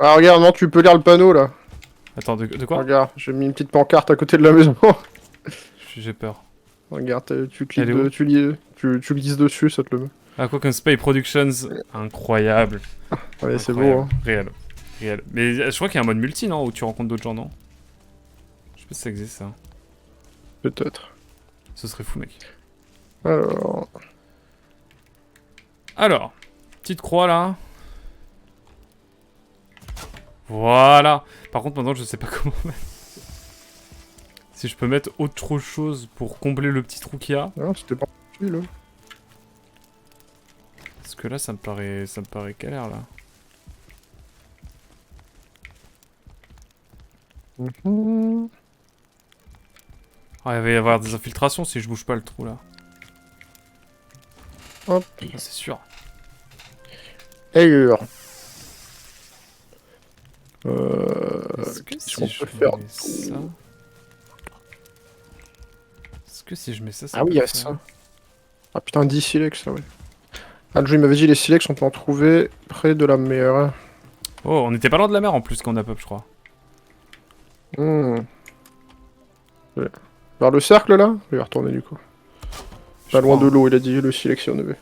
Ah regarde, non, tu peux lire le panneau là. Attends, de quoi? Regarde, j'ai mis une petite pancarte à côté de la maison. J'ai peur. Regarde, tu Elle cliques est où? tu glisses dessus, ça te le met. Aquacon Spy Productions, incroyable. Ouais, c'est beau, Incroyable. hein. Réel. Réel. Mais je crois qu'il y a un mode multi, non? Où tu rencontres d'autres gens, non? Je sais pas si ça existe, ça. Peut-être. Ce serait fou, mec. Alors... Alors, petite croix, là. Voilà. Par contre, maintenant, je sais pas comment mettre. Si je peux mettre autre chose pour combler le petit trou qu'il y a. Non, c'était pas là. Parce que là, ça me paraît galère, là. Mhm. Ah, il va y avoir des infiltrations si je bouge pas le trou, là. Hop. Ah, c'est sûr. Ailleurs. Est-ce que Qu'est-ce qu'on si je peut faire mets ça... Est-ce que si je mets ça, ça Ah oui, peut il y a faire... ça. Ah putain, 10 silex, là, ouais. Ah, Joe, il m'avait dit les silex, on peut en trouver près de la mer. Oh, on était pas loin de la mer en plus quand on a pop, je crois. Hmm. Ouais. Vers le cercle, là? Je vais retourner, du coup. Je Pas loin crois, de l'eau, il a dit, le silex, il y en avait.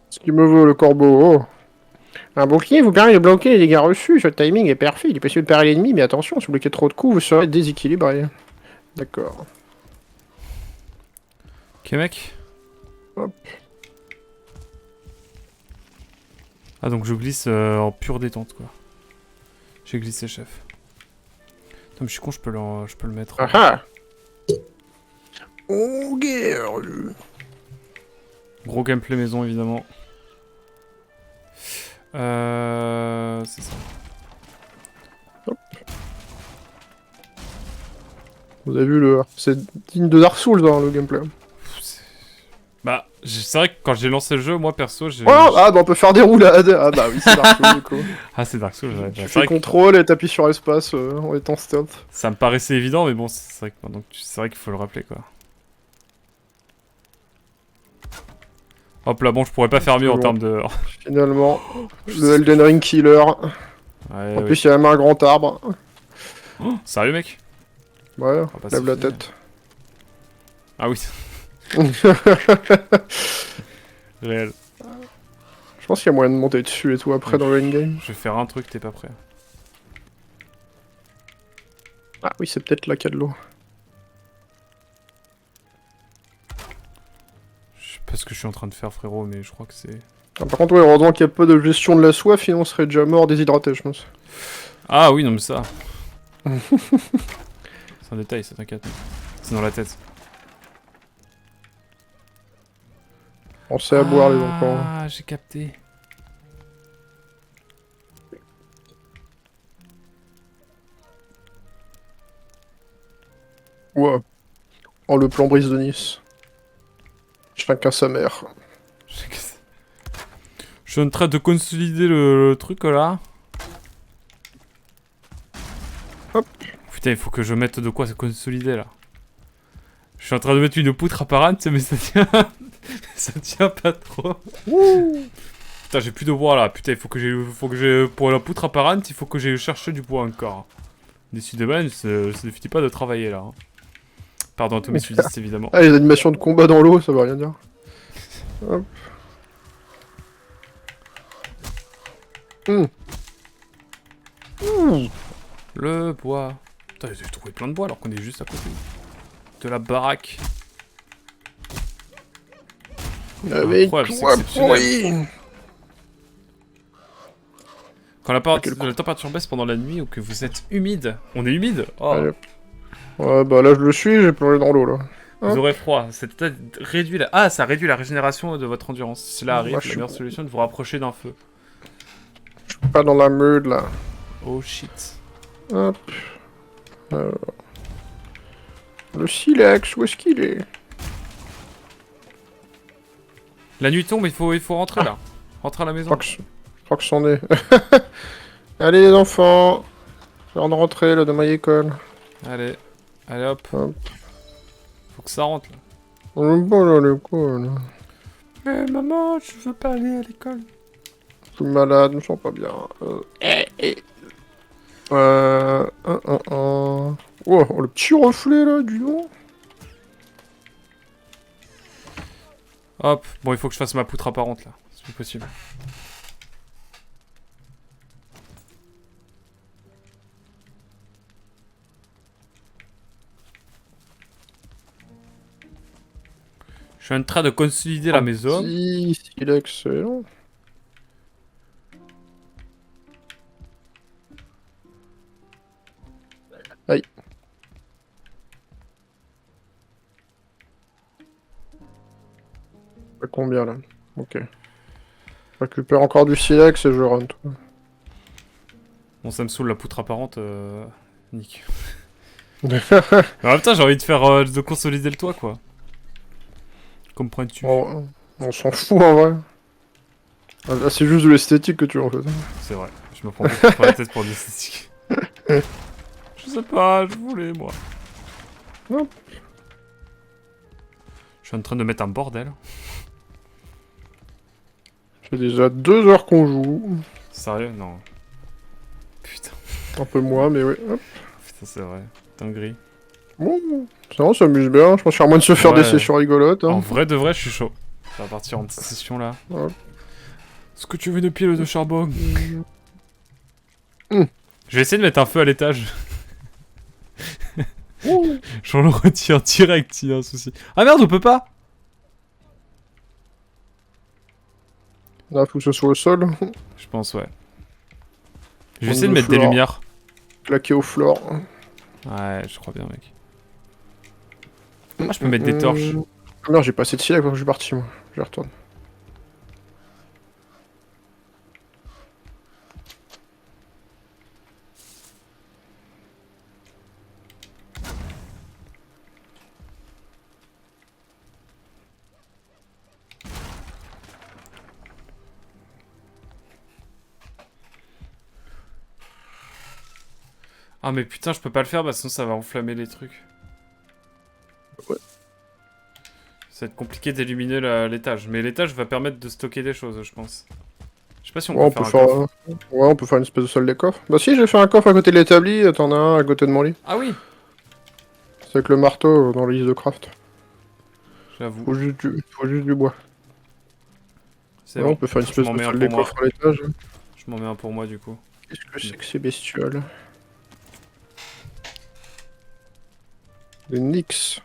Ce qu'il me veut, le corbeau. Oh. Un bouclier vous permet de bloquer les dégâts reçus. Ce timing est parfait. Il est possible de parer l'ennemi, mais attention, si vous bloquez trop de coups, vous serez déséquilibré. D'accord. Ok, mec. Hop. Ah, donc je glisse en pure détente, quoi. J'ai glissé, chef. Putain, mais je suis con, je peux le mettre. Ah ah. Oh, guerre. Gros gameplay maison, évidemment. C'est ça. Vous avez vu le... C'est digne de Dark Souls dans le gameplay. Bah, c'est vrai que quand j'ai lancé le jeu, moi perso, j'ai. Oh, ah, bah on peut faire des roulades. Ah bah oui, c'est Dark Souls du coup. Ah, c'est Dark Souls, ouais. Tu C'est fais vrai que contrôle et t'appuies sur espace en étant stealth. ça me paraissait évident, mais bon, c'est vrai que maintenant, c'est vrai qu'il faut le rappeler, quoi. Hop là, bon, je pourrais pas faire mieux en termes de. Finalement, le Elden Ring killer. Ouais, En oui. plus, il y a même un grand arbre. Oh, sérieux, mec? Ouais, Ah, bah, lève c'est la fini. tête. Ah oui, réel. Je pense qu'il y a moyen de monter dessus et tout après dans le endgame. Je vais faire un truc, t'es pas prêt. Ah oui, c'est peut-être là qu'il y a de l'eau. Je sais pas ce que je suis en train de faire, frérot, mais je crois que c'est... Ah, par contre, ouais, heureusement qu'il n'y a pas de gestion de la soif, sinon on serait déjà mort déshydraté, je pense. Ah oui, non mais ça... c'est un détail, ça t'inquiète. C'est dans la tête. Pensez à boire, les enfants. Ah, j'ai capté. Ouais. Oh, le plan brise de Nice. Chacun sa mère. Je suis en train de consolider le truc là. Hop. Putain, il faut que je mette de quoi se consolider là. Je suis en train de mettre une poutre apparente, mais ça tient... ça tient pas trop. Putain, j'ai plus de bois là. Putain, il faut que j'ai... Pour la poutre apparente, il faut que j'aille chercher du bois encore. Décidément, ça ne suffit pas de travailler là. Hein. Pardon à tous mes sudistes, évidemment. Ah, les animations de combat dans l'eau, ça veut rien dire. Hop. Le bois. Putain, j'ai trouvé plein de bois alors qu'on est juste à côté de la baraque. Avec Incroyable, c'est toi, exceptionnel. pourri. Quand la Quel con. température baisse pendant la nuit ou que vous êtes humide. On est humide? Oh. Allez. Ouais, bah là je le suis, j'ai plongé dans l'eau là. Vous aurez froid. Réduit la... Ah, ça réduit la régénération de votre endurance. Si cela arrive, Moi, la meilleure solution est de vous rapprocher d'un feu. Je suis pas dans la meute là. Oh shit. Hop. Alors. Le silex, où est-ce qu'il est? La nuit tombe, il faut rentrer là. Rentrer à la maison. Je crois que c'en est. Allez les enfants. L'heure de rentrer là de ma école. Allez. Allez hop. Hop. Faut que ça rentre là. On est pas à l'école. Mais maman, je veux pas aller à l'école. suis malade, je me sens pas bien. Oh, le petit reflet là, du nom. Hop, bon, il faut que je fasse ma poutre apparente là. C'est plus possible. Je suis en train de consolider la maison. Si, il est excellent. Aïe. À combien là? Ok. Je récupère encore du silex et je run. Bon, ça me saoule la poutre apparente. Nick. Mais en même temps, j'ai envie de faire de consolider le toit quoi. Comprends-tu? On s'en fout en vrai. Ah, là, c'est juste de l'esthétique que tu veux en fait. C'est vrai, je me prends beaucoup pour la tête pour de l'esthétique. Je sais pas, je voulais moi. Non. Je suis en train de mettre un bordel. C'est déjà 2 heures qu'on joue. Sérieux? Non. Putain, Un peu moins, mais oui. Hop. putain c'est vrai. Dinguerie. Bon, ça on s'amuse bien. Je pense qu'il y a moyen de se faire des Ouais. sessions rigolotes. En Hein. vrai de vrai, je suis chaud. Ça va partir en petite session là. Ouais. Est-ce que tu veux une pile de charbon? Mm. Je vais essayer de mettre un feu à l'étage. Ouh. J'en le retire direct s'il y a un souci. Ah merde, on peut pas! Là, faut que ce soit au sol. Je pense, ouais. Je vais On essayer de le mettre des fera. lumières. Claqué au floor. Ouais, je crois bien, mec. Ah, je peux mettre des torches. Ah merde, j'ai pas assez de silex quand je suis parti, moi. Je retourne. Ah, mais putain, je peux pas le faire, bah sinon ça va enflammer les trucs. Ouais. Ça va être compliqué d'illuminer l'étage. Mais l'étage va permettre de stocker des choses, je pense. Je sais pas si on Ouais, peut on faire peut un faire. coffre. Ouais, on peut faire une espèce de salle des coffres. Bah si, j'ai fait un coffre à côté de l'établi. T'en as un à côté de mon lit. Ah oui! C'est avec le marteau dans la liste de craft. J'avoue. Faut juste du bois. C'est Ouais, bon. on peut faire une Je espèce m'en de mets un salle pour des moi. coffres à l'étage. Je m'en mets un pour moi, du coup. Qu'est-ce que c'est que ces bestioles? Des Nyx.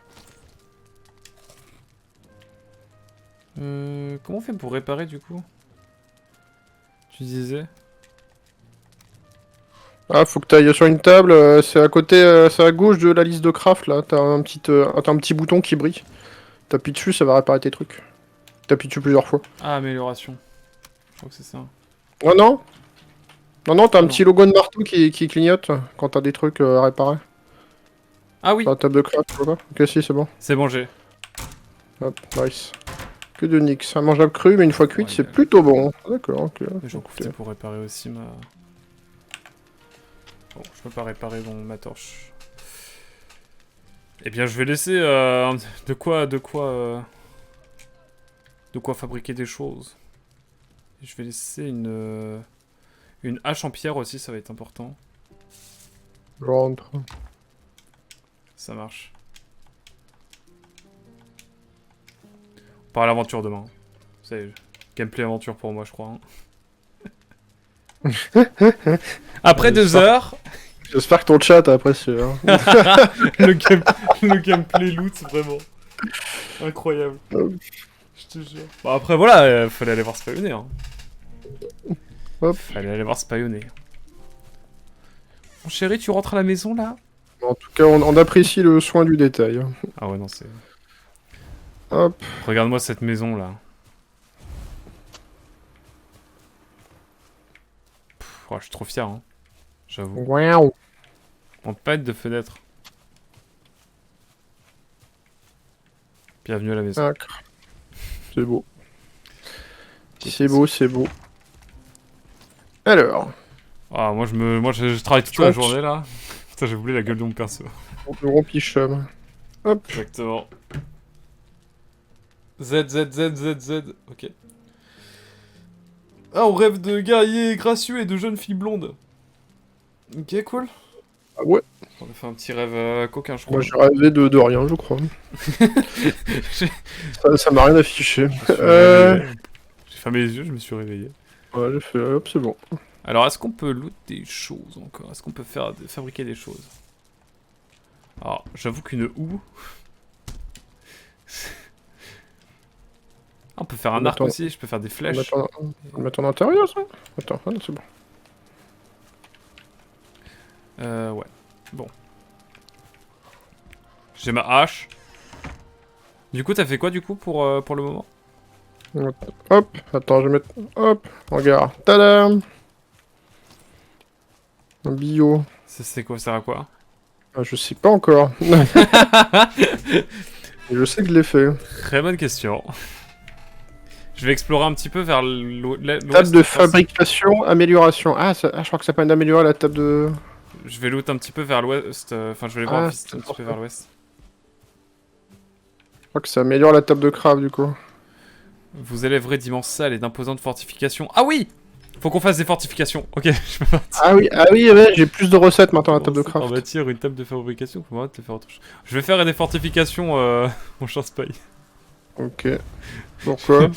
Comment on fait pour réparer, du coup? Tu disais? Ah, faut que t'ailles sur une table, c'est à côté, c'est à gauche de la liste de craft là. T'as un petit bouton qui brille. T'appuies dessus, ça va réparer tes trucs. T'appuies dessus plusieurs fois. Ah, amélioration. Je crois que c'est ça. Non, non! Non, non, t'as Ah un non. petit logo de marteau qui clignote quand t'as des trucs à réparer. Ah oui! Sur la table de craft, tu vois pas? Ok, si, c'est bon. C'est bon, j'ai. Hop, nice. Que de Nyx. Un mangeable cru, mais une fois cuite, Ouais, c'est plutôt bon. D'accord, ok. J'en profite pour réparer aussi ma... Bon, je peux pas réparer ma torche. Eh bien, je vais laisser de quoi fabriquer des choses. Je vais laisser une hache en pierre aussi, ça va être important. Je rentre. Ça marche. On part à l'aventure demain. C'est gameplay aventure pour moi, je crois. Hein. Après 2 heures, J'espère que ton chat a apprécié. Hein. le gameplay loot, vraiment. Incroyable. Je te jure. Bon, après, voilà, fallait aller voir Spionner. Hein. Hop. Fallait aller voir Spionner. Mon chéri, tu rentres à la maison, là? En tout cas, on apprécie le soin du détail. Hein. Ah ouais, non, c'est... Hop. Regarde-moi cette maison, là. Pff, oh, je suis trop fier, hein. J'avoue. Waouh. On peut pas être de fenêtre. Bienvenue à la maison. Sacre. C'est beau. C'est beau, c'est beau. Alors, Ah, moi, je travaille toute la journée, là. Putain, j'ai voulu la gueule de mon perso. le gros pichum. Hop. Exactement. Z, Z, Z, Z, Z. Ok. Ah, on rêve de guerriers gracieux et de jeunes filles blondes. Ok, cool. Ah ouais, On a fait un petit rêve coquin, je crois. moi j'ai rêvé de rien, je crois. J'ai Ça m'a rien affiché. je me suis réveillé. J'ai fermé les yeux, je me suis réveillé. Ouais, j'ai fait, hop, c'est bon. Alors, est-ce qu'on peut loot des choses encore? Est-ce qu'on peut fabriquer des choses? Alors, j'avoue qu'une houe... Ah, on peut faire un arc Attends. aussi, je peux faire des flèches. On va le mettre en intérieur, ça? Attends, ah non, c'est bon. Ouais. Bon. J'ai ma hache. Du coup, t'as fait quoi, du coup, pour le moment? Hop, attends, je vais mettre... Hop, regarde. Tadam! Un bio. C'est quoi, ça sert à quoi? Ah, je sais pas encore. Je sais que je l'ai fait. Très bonne question. Je vais explorer un petit peu vers l'ouest. Table de je pense. fabrication, amélioration. Ah, je crois que ça permet d'améliorer la table de... Je vais loot un petit peu vers l'ouest. Enfin, je vais aller voir Ah, visiter un petit peu vers l'ouest. Je crois que ça améliore la table de craft, du coup. Vous élèverez d'immenses salles et d'imposantes fortifications. Ah oui! Faut qu'on fasse des fortifications. Ok, je peux partir. Ah oui, ouais, j'ai plus de recettes maintenant à la table de On craft. bâtir une table de fabrication. Faut vraiment te faire autre chose. Je vais faire des fortifications, mon cher Spy. Ok. Pourquoi?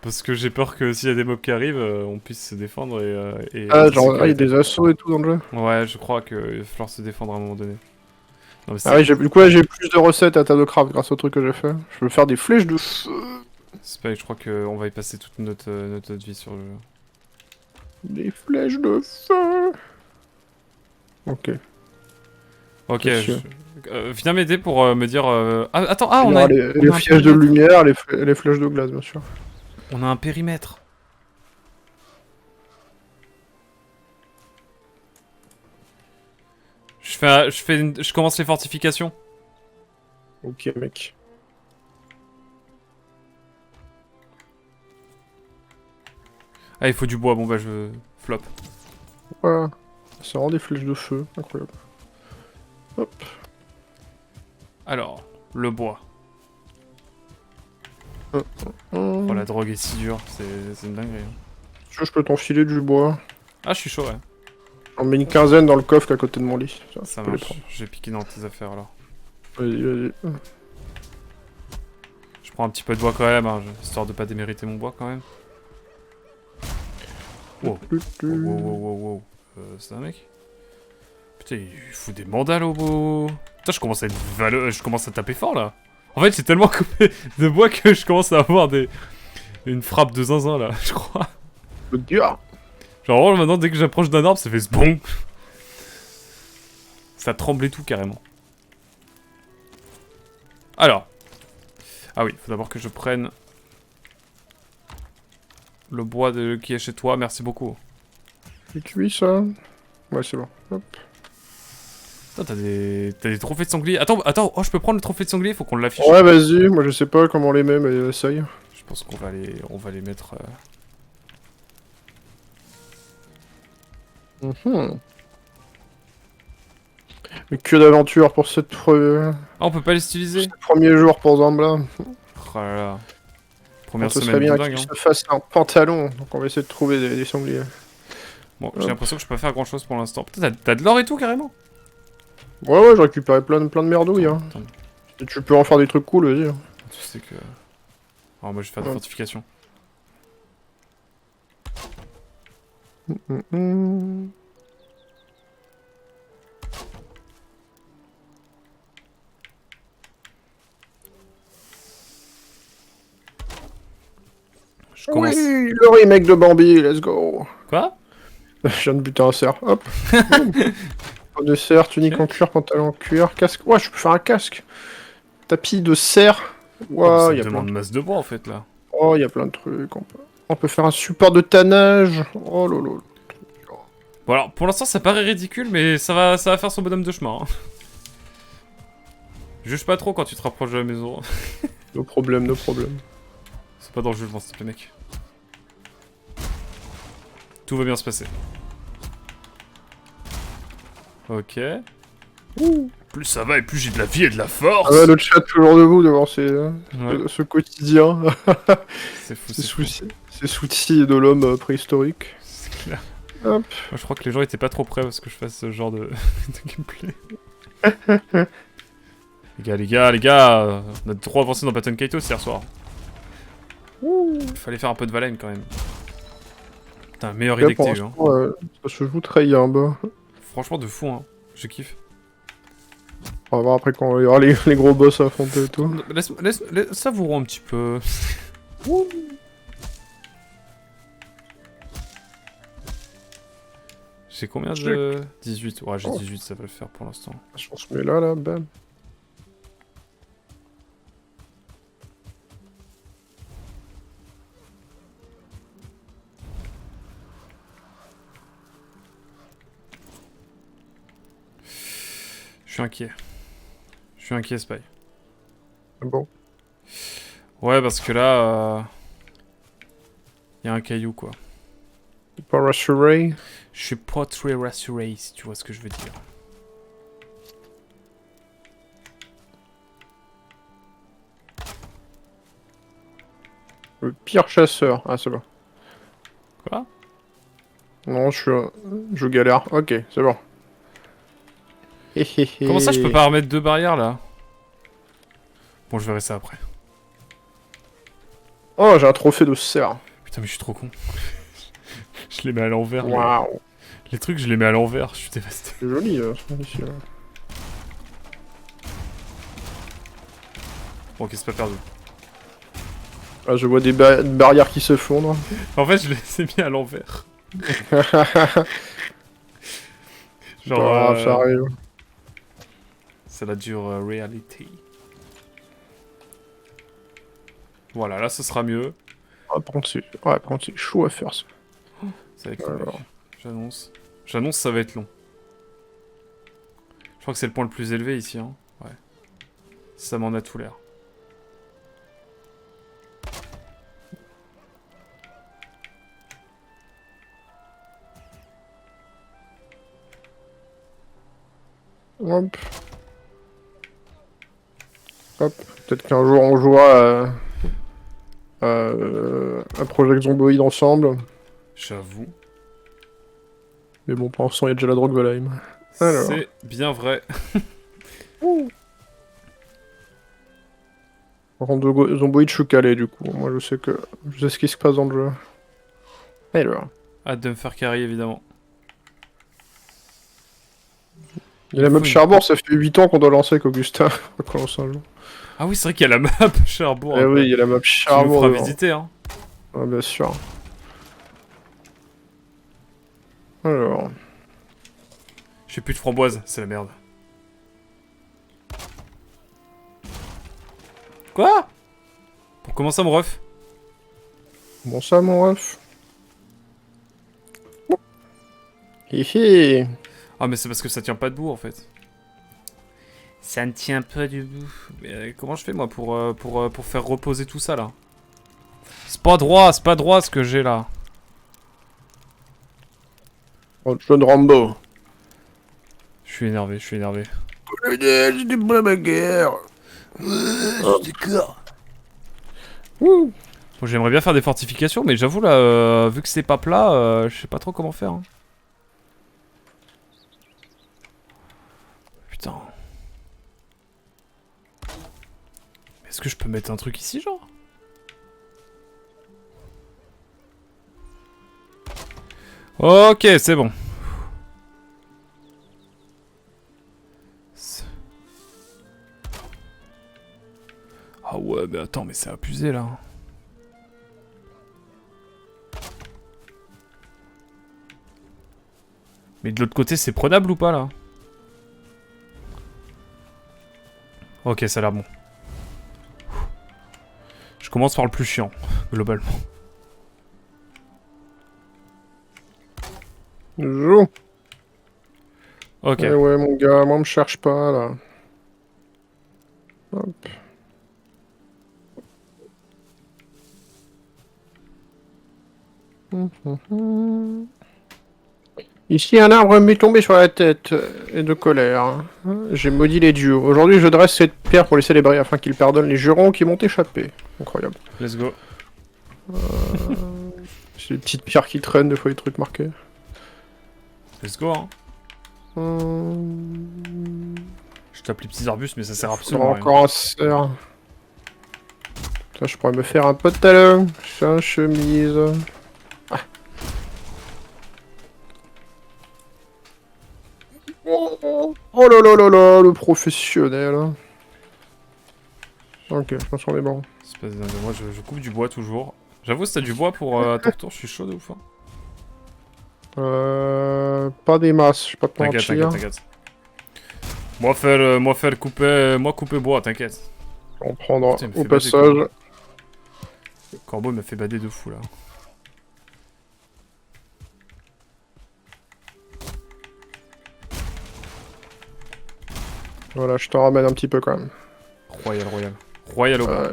Parce que j'ai peur que s'il y a des mobs qui arrivent, on puisse se défendre et Ah, rester genre, il y a sécurité. des assauts et tout dans le jeu. Ouais, je crois qu'il va falloir se défendre à un moment donné. Non, mais Ah oui, du coup, ouais, j'ai plus de recettes à la table de craft grâce au truc que j'ai fait. Je peux faire des flèches de feu. Spy, je crois qu'on va y passer toute notre vie sur le jeu. Des flèches de feu. Ok. Ok, Bien sûr. viens m'aider pour me dire... Ah, attends, ah, Il y on aura a, les on a un flèches de périmètre. lumière, les flèches de glace, bien sûr. On a un périmètre. Je commence les fortifications. Ok, mec. Ah, il faut du bois, bon bah je flop. Voilà. Ça rend des flèches de feu. Incroyable. Hop. Alors, le bois. Hum. Oh, la drogue est si dure, c'est une dinguerie. Hein. Si tu veux, je peux t'enfiler du bois. Ah, je suis chaud, ouais. J'en mets une quinzaine dans le coffre à côté de mon lit. Ça je peux les marche. prendre. J'ai piqué dans tes affaires alors. Vas-y, vas-y. Je prends un petit peu de bois quand même, hein, histoire de pas démériter mon bois quand même. Wow. Wow. C'est un mec? Putain, il fout des mandales au beau. Putain, je commence à taper fort là. En fait, j'ai tellement coupé de bois que je commence à avoir une frappe de zinzin là, je crois. Le gars. Genre, vraiment, maintenant, dès que j'approche d'un arbre, ça fait ce bon. Ça tremble et tout carrément. Alors. Ah oui, faut d'abord que je prenne le bois qui est chez toi, merci beaucoup. C'est cuit ça? Ouais, c'est bon. Hop. Putain, t'as des trophées de sanglier. Attends, oh, je peux prendre le trophée de sanglier, faut qu'on l'affiche. Ouais, vas-y. Moi, je sais pas comment on les met, mais essaye. Je pense qu'on va les mettre. Mhm. Mais que d'aventure pour cette Ah, on peut pas les utiliser. premier jour pour Zambla. Oh là là. Première Ce serait semaine bien de dingue. qu'il Hein. se fasse un pantalon. Donc on va essayer de trouver des sangliers. Bon, j'ai l'impression que je peux pas faire grand chose pour l'instant. Putain, t'as de l'or et tout carrément. Ouais, je récupérais plein de merdouilles. Hein. Attends, Et tu peux en faire des trucs cool, vas-y. tu sais que. Alors, moi je vais faire des Ouais. fortifications. Mhm. Je commence. Oui, le remake de Bambi, let's go. Quoi? Je viens de buter un cerf, hop. Peau de cerf, tunique en cuir, pantalon en cuir, casque. Ouais, je peux faire un casque. Tapis de cerf. Oh, ça Ouais, me il y a plein demande de... masse de bois en fait là. Oh, il y a plein de trucs. On peut faire un support de tannage. Oh lolo. Bon alors, pour l'instant ça paraît ridicule, mais ça va faire son bonhomme de chemin. Hein. Juge pas trop quand tu te rapproches de la maison. No problème, no problème. C'est pas dans le jugement s'il te plaît mec. Tout va bien se passer. Ok. Ouh. Plus ça va et plus j'ai de la vie et de la Ah force. ouais, le chat toujours debout devant Ouais. ce quotidien. C'est fou, Ces c'est fou. soucis, ces soucis de l'homme préhistorique. C'est clair. Hop. Moi, je crois que les gens étaient pas trop prêts parce que je fasse ce genre de, de gameplay. Les gars, on a trop avancé dans Baton Kaitos hier soir. Il fallait faire un peu de Valheim quand même. Putain, meilleure idée que Pour t'as eu, hein. l'instant, ça se joue très bien bas. Franchement, de fou, hein. Je kiffe. On va voir après quand il y aura les gros boss à affronter et tout. Laisse savourons un petit peu. J'ai combien de... 18. Ouais, j'ai 18, ça va le faire pour l'instant. On se met là, bam. Je suis inquiet. Je suis inquiet, Spy. Bon. Ouais, parce que là... y a un caillou, quoi. Pas rassuré. Je suis pas très rassuré, si tu vois ce que je veux dire. Le pire chasseur. Ah, c'est bon. Quoi? Non, je galère. Ok, c'est bon. Comment ça, je peux pas remettre 2 barrières, là? Bon, je verrai ça après. Oh, j'ai un trophée de cerf. Putain, mais je suis trop con. Je les mets à l'envers. Waouh. Les trucs, je les mets à l'envers. Je suis dévasté. C'est joli, ici, là. Bon, ok, c'est pas perdu. Ah, je vois des barrières qui s'effondrent. En fait, je les ai mis à l'envers. Genre, Ah, ça arrive. c'est la dure reality. Voilà, là, ce sera mieux. Ah, par contre, c'est chaud à faire, ça. Ça va être long, mec. Alors. J'annonce. J'annonce, ça va être long. Je crois que c'est le point le plus élevé ici, hein. Ouais. Ça m'en a tout l'air. Hop. Hop. Peut-être qu'un jour on jouera à Project Zomboid ensemble. J'avoue. Mais bon, pour l'instant, il y a déjà la drogue Valheim. Alors. C'est bien vrai. Par contre, Zomboid, je suis calé du coup. Moi, je sais ce qui se passe dans le jeu. Alors. Hâte de me faire carry, évidemment. Il y a la map Cherbourg, ça fait 8 ans qu'on doit lancer avec Augustin. On va commencer un jour. Ah oui, c'est vrai qu'il y a la map Cherbourg. Eh oui, il y a la map Qui nous Cherbourg. fera devant. visiter, hein. Ah, bien sûr. Alors. J'ai plus de framboise, c'est la merde. Quoi? Pour comment ça, mon ref? Bon, ça, mon ref. Hihi. Ah, mais c'est parce que ça tient pas debout, en fait. Ça ne tient pas debout. Mais comment je fais, moi, pour faire reposer tout ça, là? C'est pas droit ce que j'ai, là. Oh, John Rambo. Je suis énervé, je suis énervé. J'ai des problèmes à guerre. D'accord. Bon, j'aimerais bien faire des fortifications, mais j'avoue, là, vu que c'est pas plat, je sais pas trop comment faire. Hein. Putain. Est-ce que je peux mettre un truc ici, genre? Ok, c'est bon. Ah ouais, mais attends, mais c'est abusé, là. Mais de l'autre côté, c'est prenable ou pas, là? Ok, ça a l'air bon. Je commence par le plus chiant, globalement. Joue. Ok. Eh ouais, mon gars, moi, me cherche pas, là. Hop. Ici, un arbre m'est tombé sur la tête, et de colère. J'ai maudit les dieux. Aujourd'hui, je dresse cette pierre pour les célébrer, afin qu'ils pardonnent les jurons qui m'ont échappé. Incroyable. Let's go. C'est des petites pierres qui traînent, des fois, les trucs marqués. Let's go, hein. Je tape les petits arbustes, mais ça sert absolument à rien. Encore un cerf. Ça, je pourrais me faire un pantalon, un chemise. Ah. Oh là là là là, le professionnel. Ok, je pense qu'on est bon. Espèce de... Moi, je coupe du bois toujours. J'avoue, si t'as du bois pour à ton retour, je suis chaud de ouf. Hein. Pas des masses, je sais pas te T'inquiète, mentir. t'inquiète. Moi faire couper bois, t'inquiète. On prendra Putain, il me fait au bader, passage. Le corbeau il m'a fait bader de fou là. Voilà, je t'en ramène un petit peu quand même. Royal au bas.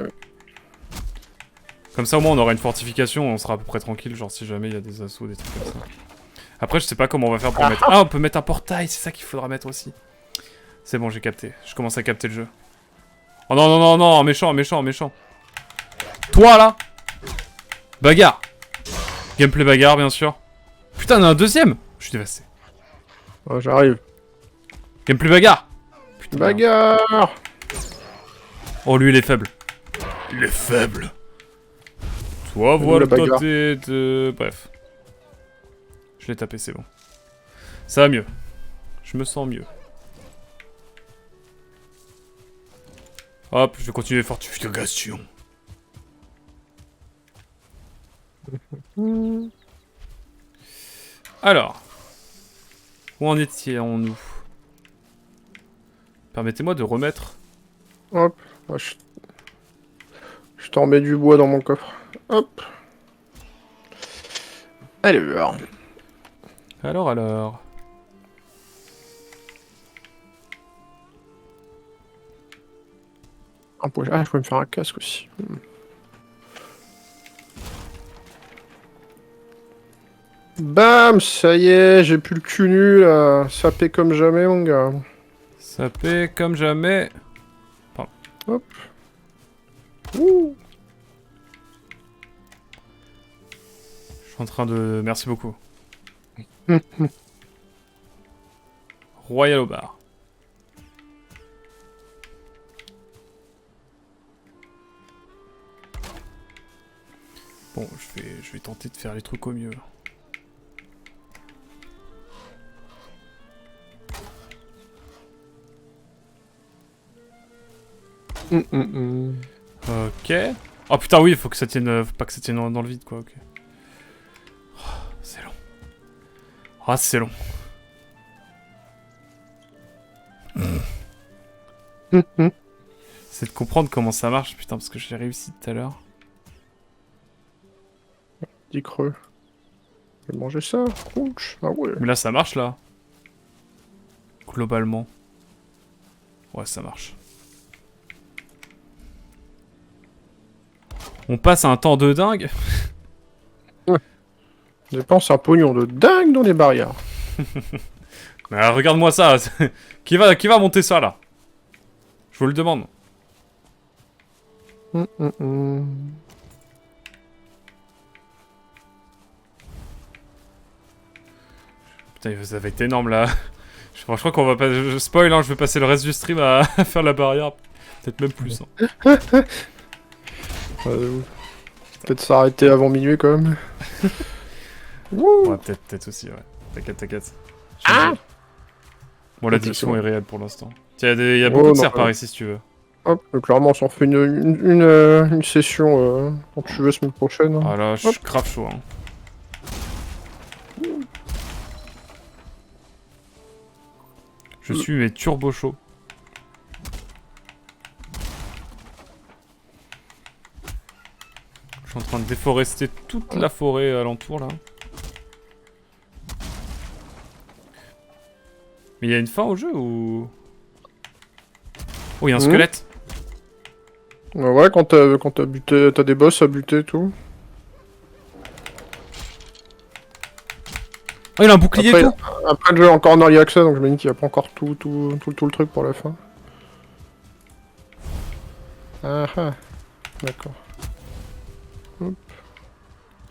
Comme ça au moins on aura une fortification, on sera à peu près tranquille, genre si jamais il y a des assauts, des trucs comme ça. Après je sais pas comment on va faire pour mettre... Ah, on peut mettre un portail, c'est ça qu'il faudra mettre aussi. C'est bon, j'ai capté. Je commence à capter le jeu. Oh non, non, non, non, un méchant, un méchant, un méchant. Toi là! Bagarre! Gameplay bagarre, bien sûr. Putain, on a un deuxième! Je suis dévasté. Oh, j'arrive. Gameplay bagarre! Putain, Bagarre! oh, lui, il est faible. Il est faible. Toi, voilà, la bagarre. toi, t'es... Bref. Je l'ai tapé, c'est bon. Ça va mieux. Je me sens mieux. Hop, je vais continuer fortification. Alors. Où en étions-nous? Permettez-moi de remettre... Hop. Ah, je t'en remets du bois dans mon coffre. Hop. Alors. Alors... Ah, je peux me faire un casque aussi. Bam, ça y est, j'ai plus le cul nu là. Sapé comme jamais, mon gars. Ça paie comme jamais. Hop. Ouh. Je suis en train de... Merci beaucoup. Royal au bar. Bon, je vais tenter de faire les trucs au mieux. Ok. Oh putain, oui, faut que ça tienne. Faut pas que ça tienne dans le vide, quoi, ok. Oh, c'est long. Ah, c'est long. C'est de comprendre comment ça marche, putain, parce que j'ai réussi tout à l'heure. Dis creux. Je vais manger ça. Ouch. Ah ouais. Mais là, ça marche, là. Globalement. Ouais, ça marche. On passe un temps de dingue. Je dépense un pognon de dingue dans des barrières. Regarde-moi ça. qui va monter ça, là? Je vous le demande. Putain, ça va être énorme, là. Je crois qu'on va pas... Je spoil, hein, je vais passer le reste du stream à faire la barrière. Peut-être même plus. Hein. Peut-être s'arrêter avant minuit, quand même. Ouais, peut-être aussi, ouais. T'inquiète. Ah Bon, la diction est réelle pour l'instant. Tiens, il y a beaucoup de serres par ici, si tu veux. Hop, clairement, on s'en fait une session quand tu veux, semaine prochaine. Ah là, je suis grave chaud, hein. Je suis mais turbo chaud. Je suis en train de déforester toute la forêt alentour, là. Mais il y a une fin au jeu ou... Oh, il y a un squelette. Ouais, quand t'as buté, t'as des boss à buter et tout. Oh, il a un bouclier et Après, tout. après le jeu est encore en early access, donc je me dis qu'il n'y a pas encore tout le truc pour la fin. Ah ah, d'accord.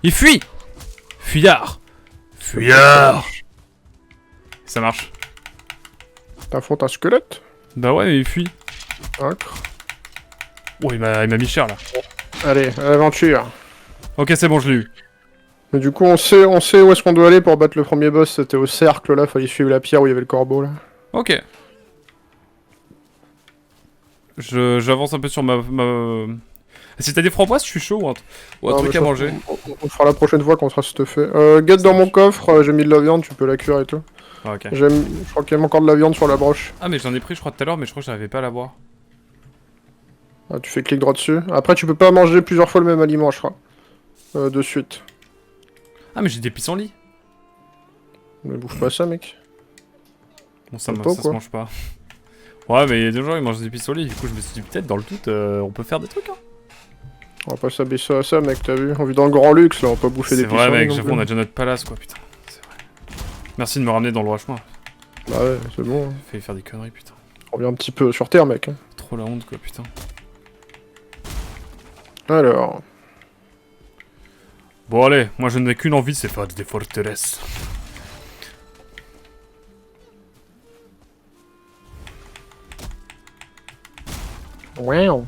Il fuit. Fuyard. Fuyard. Ça marche. T'affrontes un squelette? Bah ouais, mais il fuit. D'accord. Oh, il m'a mis cher là. Allez, à l'aventure. Ok, c'est bon, je l'ai eu. Mais du coup, on sait où est-ce qu'on doit aller pour battre le premier boss. C'était au cercle là, fallait suivre la pierre où il y avait le corbeau là. Ok. J'avance un peu sur ma... Si t'as des framboises, je suis chaud ou un Non, truc mais à ça, manger. on fera la prochaine fois qu'on sera stuffé. Guette dans mon coffre, j'ai mis de la viande, tu peux la cuire et tout. Ah, ok. Je crois qu'il y a encore de la viande sur la broche. Ah, mais j'en ai pris, je crois, tout à l'heure, mais je crois que j'arrivais pas à la boire. Ah, tu fais clic droit dessus. Après, tu peux pas manger plusieurs fois le même aliment, je crois. De suite. Ah, mais j'ai des pissenlits. Ne bouge pas ça, mec. Bon, ça, T'aimes pas, ça se quoi. mange pas. Ouais, mais il y a des gens, ils mangent des pissenlits. Du coup, je me suis dit, peut-être, dans le doute, on peut faire des trucs, hein. On va pas s'abaisser à ça, mec, t'as vu? On vit dans le grand luxe, là, on va pas bouffer des C'est vrai, pissenlits mec, non j'avoue, plus. on a déjà notre palace, quoi, putain. C'est vrai. Merci de me ramener dans le droit chemin. Bah ouais, c'est bon. Hein. Fait faire des conneries, putain. On revient un petit peu sur Terre, mec. Hein. Trop la honte, quoi, putain. Alors... Bon, allez, moi, je n'ai qu'une envie, c'est faire des forteresses. Wow.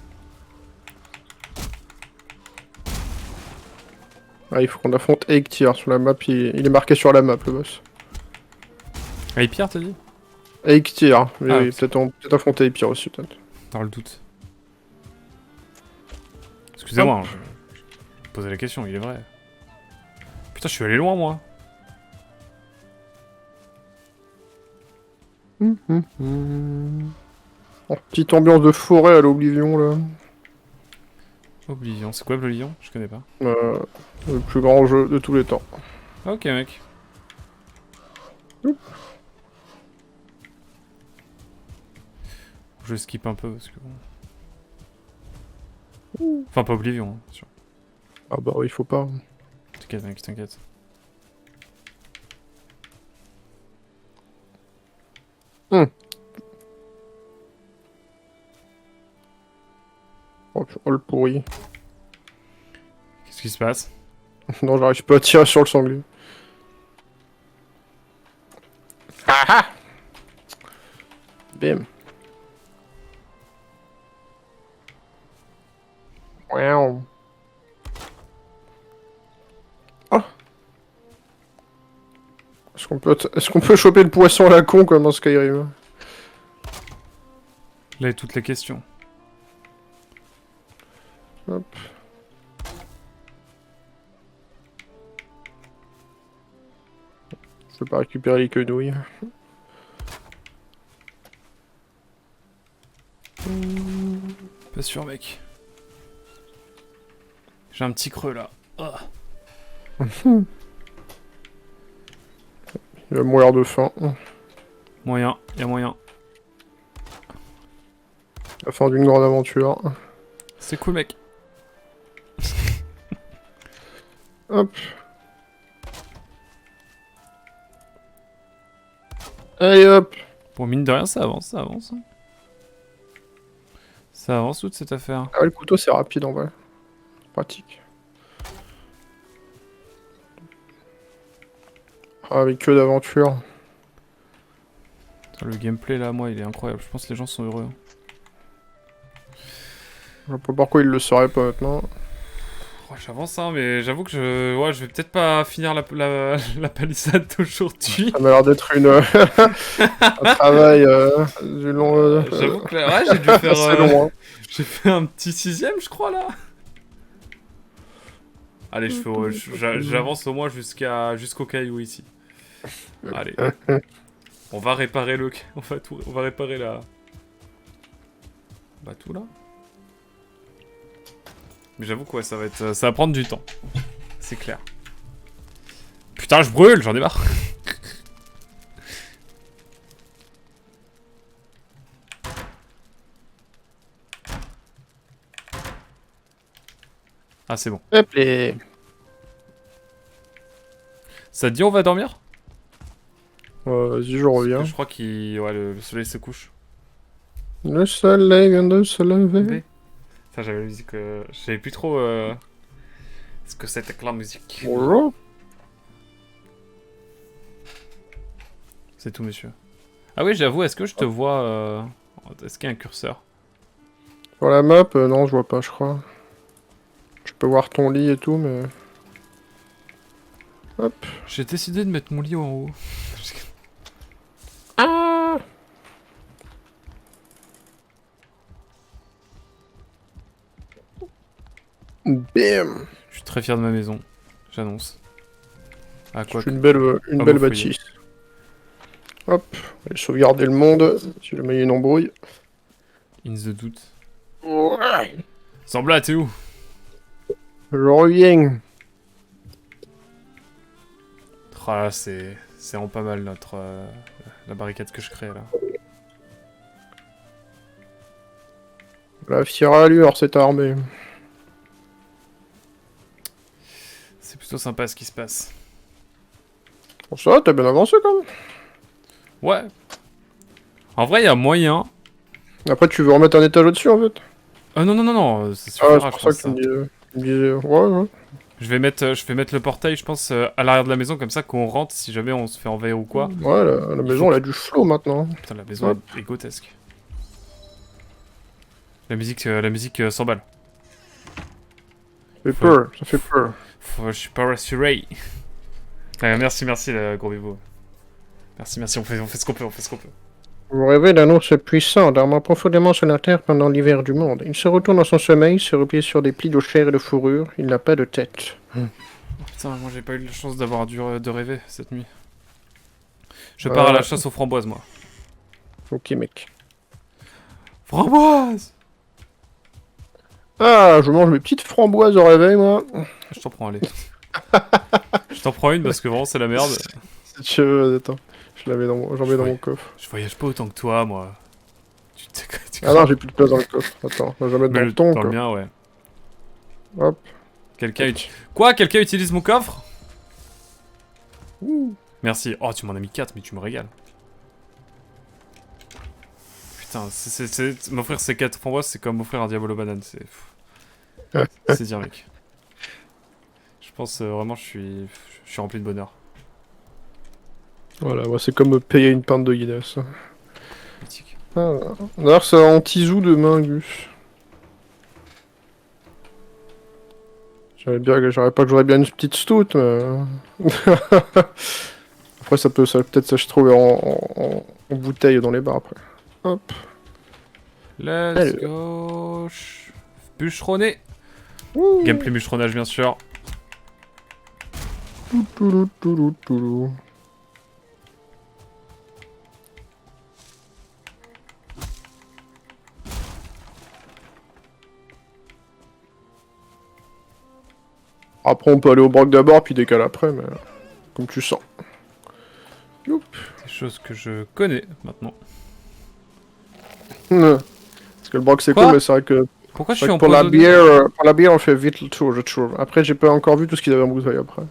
Ah, il faut qu'on affronte Eikthyr sur la map, il est marqué sur la map, le boss. Allez, Pierre, t'as dit? Eikthyr, oui, Ah, oui, peut-être affronter Eikthyr aussi, peut-être. Dans le doute. Excusez-moi, hein, je posais la question, il est vrai. Putain, je suis allé loin, moi. Oh, petite ambiance de forêt à l'Oblivion, là. Oblivion, c'est quoi Oblivion? Je connais pas. Le plus grand jeu de tous les temps. Ok, mec. Oup. Je skip un peu parce que bon. Enfin, pas Oblivion, hein, sûr. Ah bah il faut pas. T'inquiète, mec, t'inquiète. Oh le pourri. Qu'est-ce qui se passe? Non, j'arrive pas à tirer sur le sanglier. Ah ah. Bim. Wow. Oh. Est-ce qu'on peut choper le poisson à la con comme dans Skyrim? Là est toute la question. Hop. Je peux pas récupérer les quenouilles. Pas sûr, mec. J'ai un petit creux là. Ah. Il va mourir de faim. Moyen, y'a moyen. La fin d'une grande aventure. C'est cool, mec. Hop. Allez hop. Bon, mine de rien, ça avance, ça avance. Ça avance toute cette affaire. Ah, le couteau c'est rapide en vrai. Pratique. Ah, avec que d'aventure. Le gameplay là, moi, il est incroyable. Je pense que les gens sont heureux. Je sais pas pourquoi il le saurait pas maintenant. Ouais, j'avance, hein, mais j'avoue que je vais peut-être pas finir la palissade d'aujourd'hui. Ça m'a l'air d'être un travail du long. J'avoue que là, ouais, j'ai dû faire. assez long. Hein. J'ai fait un petit 6ème, je crois, là. Allez, j'avance au moins jusqu'au caillou ici. Allez. On va réparer on va réparer la... Bah tout là. Mais j'avoue quoi, ça va prendre du temps. C'est clair. Putain, je brûle, j'en ai marre. Ah, c'est bon. Hop les. Ça te dit on va dormir? Vas-y, je Parce reviens. que je crois qu'il... Ouais, le soleil se couche. Le soleil vient de se lever. B. Ça, j'avais la musique... Je savais plus trop ce que c'était que la musique. Bonjour. C'est tout, monsieur. Ah oui, j'avoue, est-ce que je te vois... Est-ce qu'il y a un curseur? Sur la map, non, je vois pas, je crois. Je peux voir ton lit et tout, mais... Hop. J'ai décidé de mettre mon lit en haut. Ah! Bam! Je suis très fier de ma maison. J'annonce. Ah, quoi C'est que... une belle beau foyer. bâtisse. Hop, on va sauvegarder le monde, si jamais il y a une embrouille. In the doute. Ouais. Sembla, t'es où? Je reviens. Oh là, c'est vraiment pas mal notre... la barricade que je crée, là. La fière allure, cette armée. C'est plutôt sympa ce qui se passe. Pour ça, t'as bien avancé quand même. Ouais. En vrai, il y a moyen... Après, tu veux remettre un étage au-dessus en fait. non, non, non, non, ça Ah, suffira, c'est je pour ça pense, que ça. tu me disais... Ouais, ouais. Je vais mettre le portail, je pense, à l'arrière de la maison, comme ça, quand on rentre, si jamais on se fait envahir ou quoi. Ouais, la maison, elle a du flow maintenant. Putain, la maison Hop. est grotesque. La musique s'emballe. Ça fait peur, ça fait peur. Je suis pas rassuré. Merci, gros Bibo. Merci, on fait ce qu'on peut, on fait ce qu'on peut. Vous rêvez d'un ours puissant, dormant profondément sur la terre pendant l'hiver du monde. Il se retourne dans son sommeil, se replie sur des plis de chair et de fourrure. Il n'a pas de tête. Putain, moi j'ai pas eu la chance d'avoir de rêver cette nuit. Je pars à la chasse aux framboises, moi. Ok, mec. Framboises! Ah, je mange mes petites framboises au réveil, moi. Je t'en prends, allez. Je t'en prends une parce que vraiment c'est la merde. Si tu veux, attends. J'en mets dans mon coffre. Je voyage pas autant que toi, moi. Ah non, j'ai plus de place dans le coffre. Attends, je vais mettre dans ton dans le coffre. mien, ouais. Hop. Quelqu'un utilise mon coffre? Merci. Oh, tu m'en as mis 4, mais tu me régales. Putain, m'offrir ces 4 framboises, c'est comme m'offrir un diabolo banane. C'est dire, mec. Je pense vraiment, je suis rempli de bonheur. Voilà, moi c'est comme me payer une pinte de Guinness. Mythique. Ah, d'ailleurs, c'est en tisou demain, Gus. J'aurais pas que j'aurais bien une petite stout, mais... Après, peut-être ça se trouve en bouteille dans les bars, après. Hop. Let's go. Bûcheronner. Gameplay bûcheronnage, bien sûr. Après, on peut aller au broc d'abord, puis décaler après, mais... Comme tu sens. Youp. Des choses que je connais, maintenant. Parce que le broc, c'est cool, mais c'est vrai que... Pourquoi je suis pour la empoisonné? bière, on fait vite le tour, je trouve. Après, j'ai pas encore vu tout ce qu'il y avait en bouteille après.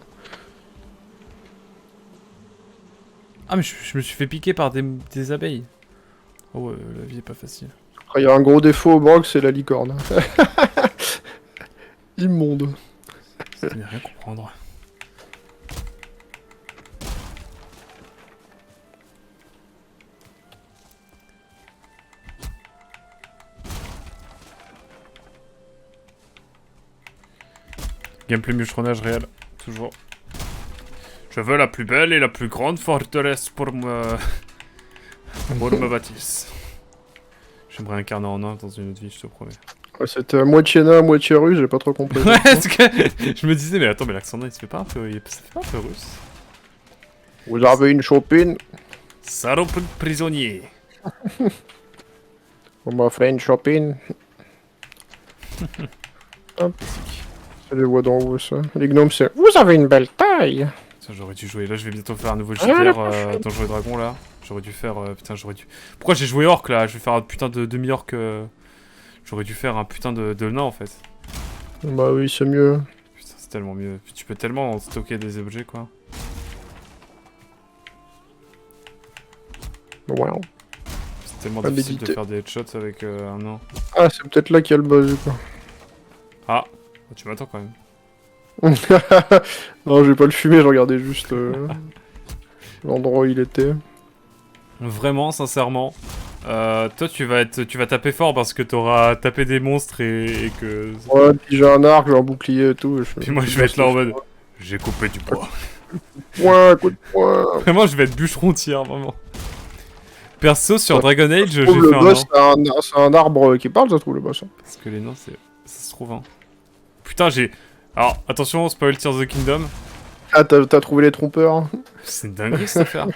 Ah, mais je me suis fait piquer par des abeilles. Oh, ouais, la vie est pas facile. Après, il y a un gros défaut au broc, c'est la licorne. Immonde. Ça ne rien comprendre. Gameplay bûcheronnage réel, toujours. Je veux la plus belle et la plus grande forteresse pour me bâtisse. J'aimerais incarner en un dans une autre vie, je te promets. Ouais, c'était moitié nain, moitié russe, j'ai pas trop compris. Ouais, parce que je me disais, mais attends, mais l'accent nain, il se fait pas un peu, ça fait pas un peu russe? Vous avez une chopine? Salope prisonnier. On m'a fait une chopine. Hop. C'est les voix d'en haut, ça. Les gnomes, c'est... Vous avez une belle taille! Putain, j'aurais dû jouer. Là, je vais bientôt faire un nouveau JDR dans Jouer Dragon, là. J'aurais dû faire... putain, j'aurais dû... Pourquoi j'ai joué orc, là? Je vais faire un putain de demi-orc... J'aurais dû faire un putain de nain, en fait. Bah oui, c'est mieux. Putain, c'est tellement mieux. Tu peux tellement stocker des objets, quoi. Wow. C'est tellement Pas difficile de méditer. faire des headshots avec un an. Ah, c'est peut-être là qu'il y a le buzz, quoi. Ah, tu m'attends quand même. Non, je vais pas le fumer, je regardais juste l'endroit où il était. Vraiment, sincèrement. Toi, tu vas taper fort parce que t'auras tapé des monstres et que. Ouais, puis j'ai un arc, j'ai un bouclier et tout. Puis moi, je vais être là en mode. J'ai coupé du bois. Point, coup de poing. Vraiment, je vais être bûcheron tir, vraiment. Perso, sur Ouais. Dragon Age, j'ai Le fait un boss, an. c'est un arbre qui parle, ça se trouve, le boss. Hein. Parce que les nains, c'est. Ça se trouve, hein. Putain, j'ai. Alors, attention, spoil Tears of the Kingdom. Ah, t'as trouvé les trompeurs. Hein. C'est une dinguerie cette affaire.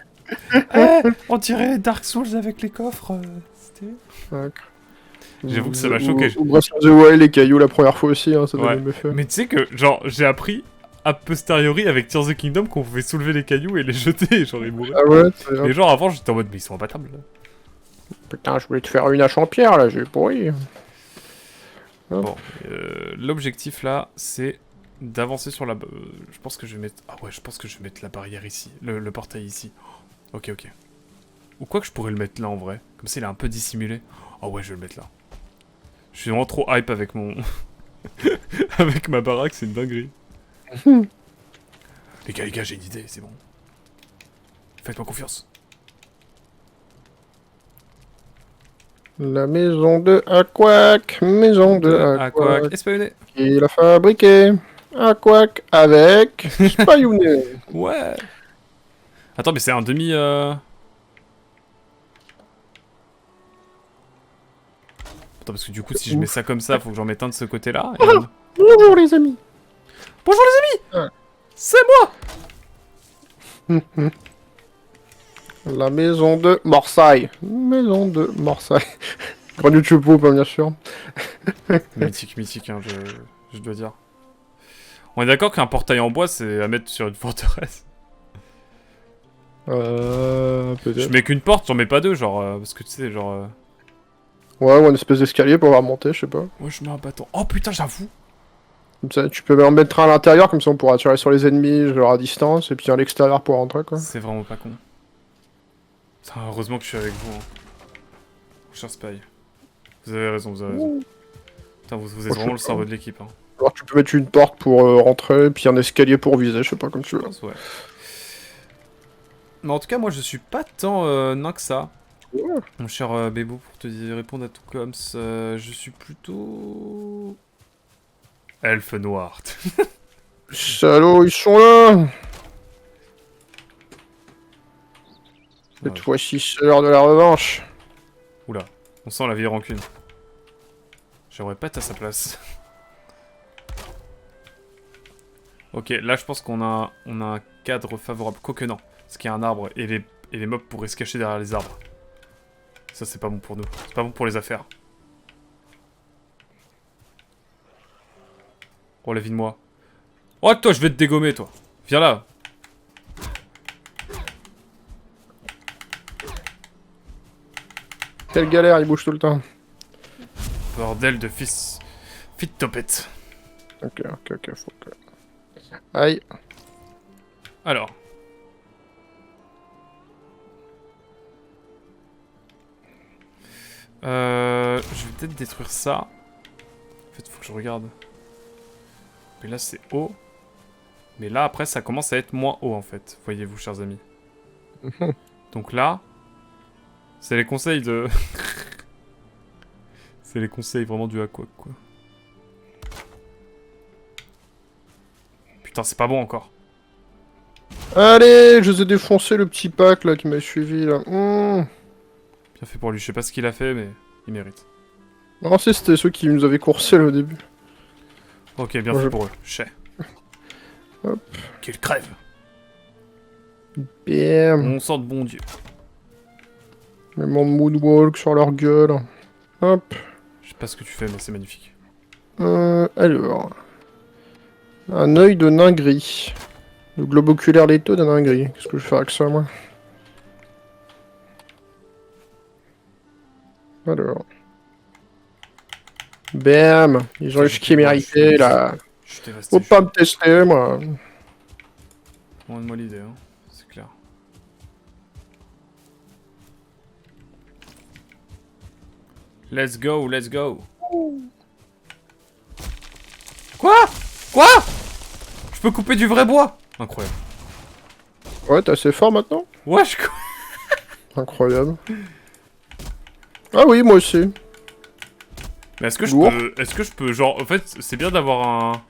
Eh, on dirait Dark Souls avec les coffres. C'était. Ouais. J'avoue que ça m'a choqué. Ou Breath of the Wild, les cailloux la première fois aussi, hein, ça Ouais. donne le même effet. Mais tu sais que, genre, j'ai appris a posteriori avec Tears of the Kingdom qu'on pouvait soulever les cailloux et les jeter, et genre ils mouraient. Ah ouais, c'est Mais genre avant, j'étais en mode, mais ils sont imbattables. Là. Putain, je voulais te faire une hache en pierre, là, j'ai pourri. Bon, l'objectif là, c'est d'avancer sur la. Je pense que je vais mettre. Ah ouais, je pense que je vais mettre la barrière ici, le portail ici. Ok, ok. Ou quoi que je pourrais le mettre là en vrai, comme ça il est un peu dissimulé. Oh ouais, je vais le mettre là. Je suis vraiment trop hype avec mon. avec ma baraque, c'est une dinguerie. Les gars, j'ai une idée, c'est bon. Faites-moi confiance. La maison de Aquac, maison de Aquac, Espionner. qui l'a fabriqué. Aquac avec Spayounet. Ouais. Attends, mais c'est un demi. Attends, parce que du coup, si je mets ça comme ça, faut que j'en mette un de ce côté-là. Et... Bonjour les amis. Bonjour les amis. Ouais. C'est moi. La maison de Morsaille. Maison de Morsaille. Grand YouTube, bien sûr. Mythique, mythique, hein, je dois dire. On est d'accord qu'un portail en bois, c'est à mettre sur une forteresse. Peut-être. Je mets qu'une porte, j'en mets pas deux, genre, parce que tu sais, genre. Ouais, ou une espèce d'escalier pour pouvoir monter, je sais pas. Ouais, je mets un bâton. Oh putain, j'avoue. Comme ça, tu peux en mettre un à l'intérieur, comme ça on pourra tirer sur les ennemis, genre à distance, et puis à l'extérieur pour rentrer, quoi. C'est vraiment pas con. Putain, heureusement que je suis avec vous, hein. Cher Spy. Vous avez raison, vous avez raison. Putain, vous êtes vraiment le cerveau de l'équipe, hein. Alors tu peux mettre une porte pour rentrer, puis un escalier pour viser, je sais pas, comme tu veux. Ouais. Mais en tout cas, moi, je suis pas tant nain que ça. Ouais. Mon cher Bébou, pour te répondre à tout comme ça, je suis plutôt... Elfe noir. Salauds, ils sont là. Cette Ouais. fois-ci, c'est l'heure de la revanche. Oula, on sent la vieille rancune. J'aimerais pas être à sa place. Ok, là je pense qu'on a un cadre favorable. Quoique non, parce qu'il y a un arbre et les mobs pourraient se cacher derrière les arbres. Ça c'est pas bon pour nous, c'est pas bon pour les affaires. Oh la vie de moi. Oh toi je vais te dégommer toi. Viens là. Quelle galère, il bouge tout le temps. Bordel de fils. Fit topette. Ok, faut que... Aïe. Alors. Je vais peut-être détruire ça. En fait, faut que je regarde. Mais là, c'est haut. Mais là, après, ça commence à être moins haut, en fait. Voyez-vous, chers amis. Donc là, c'est les conseils de... c'est les conseils vraiment du aqua, quoi. Putain, c'est pas bon encore. Allez, je vous ai défoncé le petit pack, là, qui m'a suivi, là. Bien fait pour lui. Je sais pas ce qu'il a fait, mais il mérite. Non, c'était ceux qui nous avaient coursé, là, au début. Ok, bien fait pour eux. Chais. Hop. Qu'il crève. Bam. On sort de bon Dieu. Même en moonwalk sur leur gueule. Hop. Je sais pas ce que tu fais, mais c'est magnifique. Alors. Un œil de nain gris. Le globe oculaire létaux d'un nain gris. Qu'est-ce que je fais avec ça, moi? Alors. Bam. Ils ont eu ce qu'ils méritaient, là. Je suis dévasté. Faut pas me tester, moi. Moi l'idée, hein. C'est clair. Let's go, let's go. Quoi? Quoi? Je peux couper du vrai bois? Incroyable. Ouais, t'es assez fort maintenant? Ouais, Incroyable. Ah oui, moi aussi. Mais est-ce que Lourd. est-ce que je peux, genre, en fait, c'est bien d'avoir un...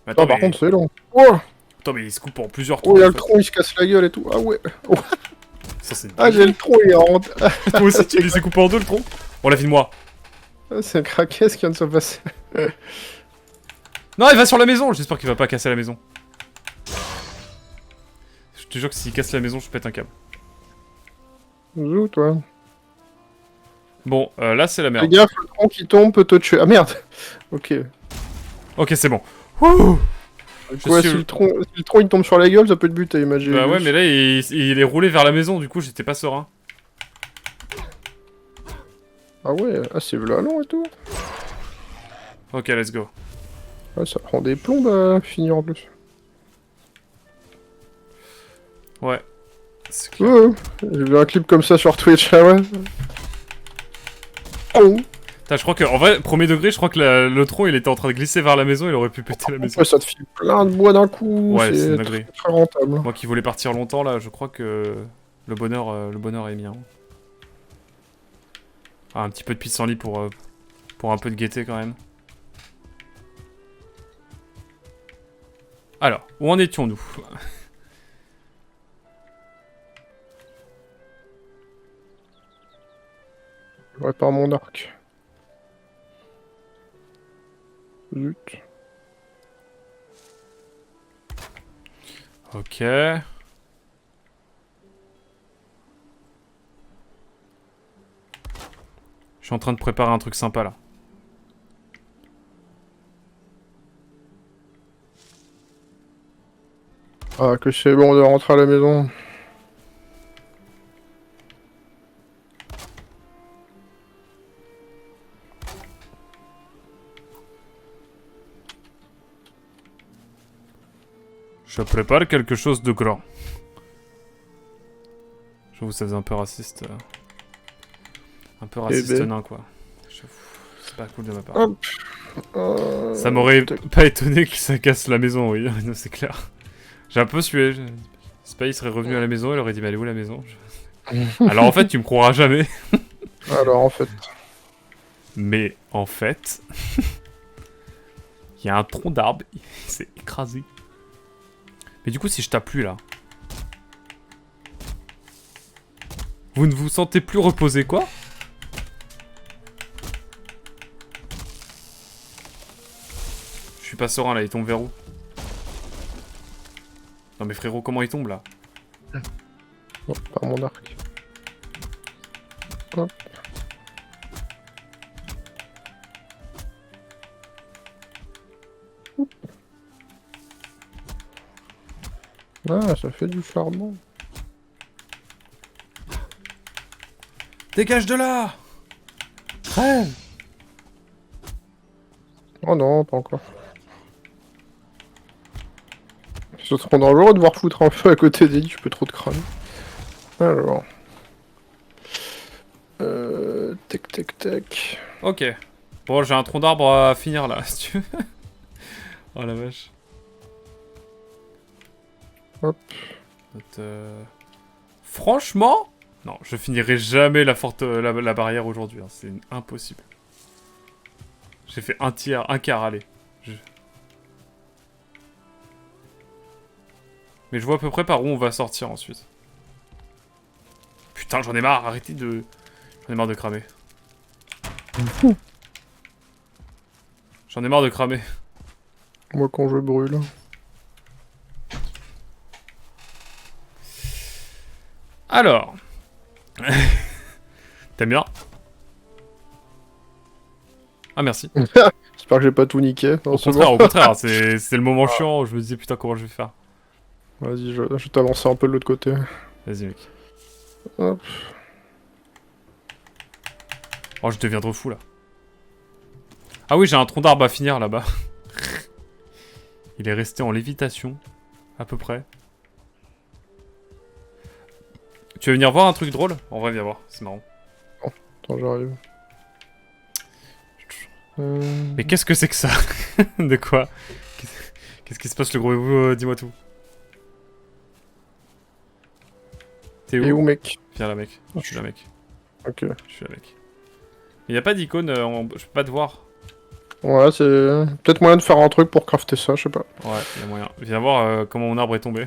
Attends, Ah, par mais... contre, c'est long. Oh, Attends, mais il se coupe en plusieurs oh, trous, y a en le fait. tronc, il se casse la gueule et tout. Ah ouais. Oh. Ça, c'est... Ah, j'ai le tronc, il est en... Toi aussi, tu les as coupés en deux, le tronc? Bon, la vie de moi. Ah, c'est un craquet ce qui vient de se passer. Non, il va sur la maison. J'espère qu'il va pas casser la maison. Je te jure que s'il casse la maison, je pète un câble. Zou, toi. Bon, là, c'est la Fais merde. gaffe, le tronc qui tombe peut te tuer. Ah merde. Ok. Ok, c'est bon. Ouh. Ouais, suis- si le tronc il tombe sur la gueule, ça peut te buter, imagine. Bah ouais, mais là, il est roulé vers la maison. Du coup, j'étais pas serein. Ah ouais, ah, c'est violent et tout. Ok, let's go. Ouais, ça prend des plombs à finir en plus. Ouais. C'est clair. Ouais, j'ai vu un clip comme ça sur Twitch, ah ouais. Oh. Putain, je crois que, en vrai, premier degré, je crois que le tronc, il était en train de glisser vers la maison. Il aurait pu péter la maison. Ouais, ça te file plein de bois d'un coup, Ouais, c'est c'est une très, dinguerie. très rentable. Moi qui voulais partir longtemps, là, je crois que le bonheur est mien. Ah, un petit peu de pissenlit pour un peu de gaieté quand même. Alors, où en étions-nous? Je répare mon arc. Zut. Ok. Je suis en train de préparer un truc sympa là. Ah, que c'est bon de rentrer à la maison. Je prépare quelque chose de grand. J'avoue, ça faisait un peu raciste. Un peu raciste ben. nain quoi. C'est pas cool de ma part. Hop. Ça m'aurait pas étonné que ça casse la maison, oui, non, c'est clair. J'ai un peu sué. Space serait revenu à la maison, il aurait dit mais elle est où la maison? Alors en fait, tu me croiras jamais. Alors en fait. Mais en fait, il y a un tronc d'arbre, il s'est écrasé. Mais du coup, si je tape plus là, vous ne vous sentez plus reposé quoi? Je suis pas serein là, il tombe vers où? Non mais frérot, comment il tombe là? Non, pas mon arc. Hop. Ah, ça fait du charbon. Dégage de là! Crève! Oh non, pas encore. C'est trop dangereux de voir foutre un feu à côté des lits, je peux trop de crâne. Alors. Tac tac tac. Ok. Bon, j'ai un tronc d'arbre à finir là, si tu veux. Oh la vache. Hop. Franchement, non, je finirai jamais la barrière aujourd'hui. Hein. C'est impossible. J'ai fait un tiers, un quart, allez. Mais je vois à peu près par où on va sortir ensuite. Putain, j'en ai marre, arrêtez de... J'en ai marre de cramer. J'en ai marre de cramer. Moi quand je brûle. Alors. T'aimes bien? Ah merci. J'espère que j'ai pas tout niqué. Non, c'est bon. Au contraire, c'est le moment chiant où je me disais putain comment je vais faire. Vas-y, je vais t'avancer un peu de l'autre côté. Vas-y mec. Hop. Oh je deviens trop fou là. Ah oui j'ai un tronc d'arbre à finir là-bas. Il est resté en lévitation. À peu près. Tu veux venir voir un truc drôle? En vrai, viens voir, c'est marrant. Attends, j'arrive. Mais qu'est-ce que c'est que ça? De quoi? Qu'est-ce qui se passe, le gros hibou? Dis-moi tout. T'es Et où, où? mec? Viens là, mec. Je suis là, mec. Ok. Je suis là, mec. Il y a pas d'icône, je peux pas te voir. Ouais, c'est peut-être moyen de faire un truc pour crafter ça, je sais pas. Ouais, il y a moyen. Viens voir comment mon arbre est tombé.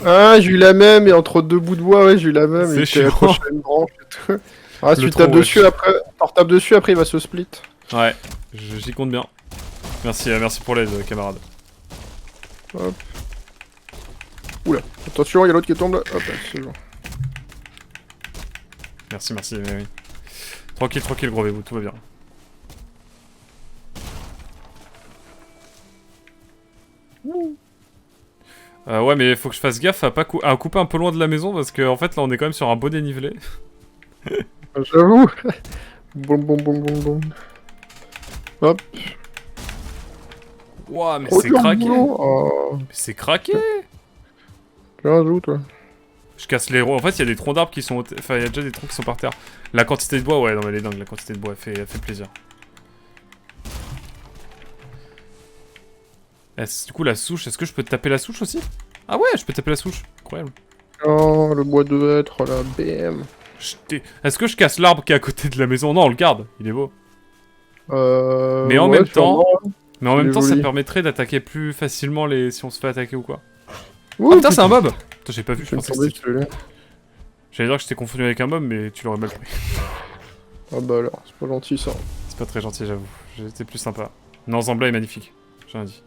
Ah, j'ai eu la même, et entre deux bouts de bois, ouais, j'ai eu la même. C'est Il était chiant. accroché à une branche et tout. Ah, si Le tu tapes trou, dessus wesh. après, tu retapes dessus, après il va se split. Ouais, j'y compte bien. Merci, merci pour l'aide, camarade. Hop. Oula, attention, il y a l'autre qui tombe là. Hop, c'est bon. Merci, merci, mais oui. Tranquille, tranquille, gros bébou, tout va bien. Ouais, mais faut que je fasse gaffe à pas à couper un peu loin de la maison parce que en fait là on est quand même sur un beau dénivelé. J'avoue. Boum, boum, boum, boum, boum. Hop. Ouah, mais Trop c'est dur le craqué. boulot. Oh, Mais c'est craqué. tu un joue, toi. Je casse les roues. En fait, il y a des troncs d'arbres qui sont. Enfin, il y a déjà des troncs qui sont par terre. La quantité de bois, ouais, non, mais elle est dingue. La quantité de bois, elle fait plaisir. Du coup, la souche, est-ce que je peux te taper la souche aussi? Ah ouais, je peux taper la souche. Incroyable. Oh, le bois de hêtre, la BM. Est-ce que je casse l'arbre qui est à côté de la maison? Non, on le garde. Il est beau. Mais en ouais, même temps, sûrement. Il est ça joli. permettrait d'attaquer plus facilement si on se fait attaquer ou quoi. Ouh, Oh putain, c'est un mob! Putain, j'ai pas vu, je Je me pensais que tombais c'était. dessus. J'allais dire que j'étais confondu avec un mob, mais tu l'aurais mal pris. Ah bah alors, c'est pas gentil ça. C'est pas très gentil, j'avoue. J'étais plus sympa. Non, Zambla est magnifique. J'ai rien dit.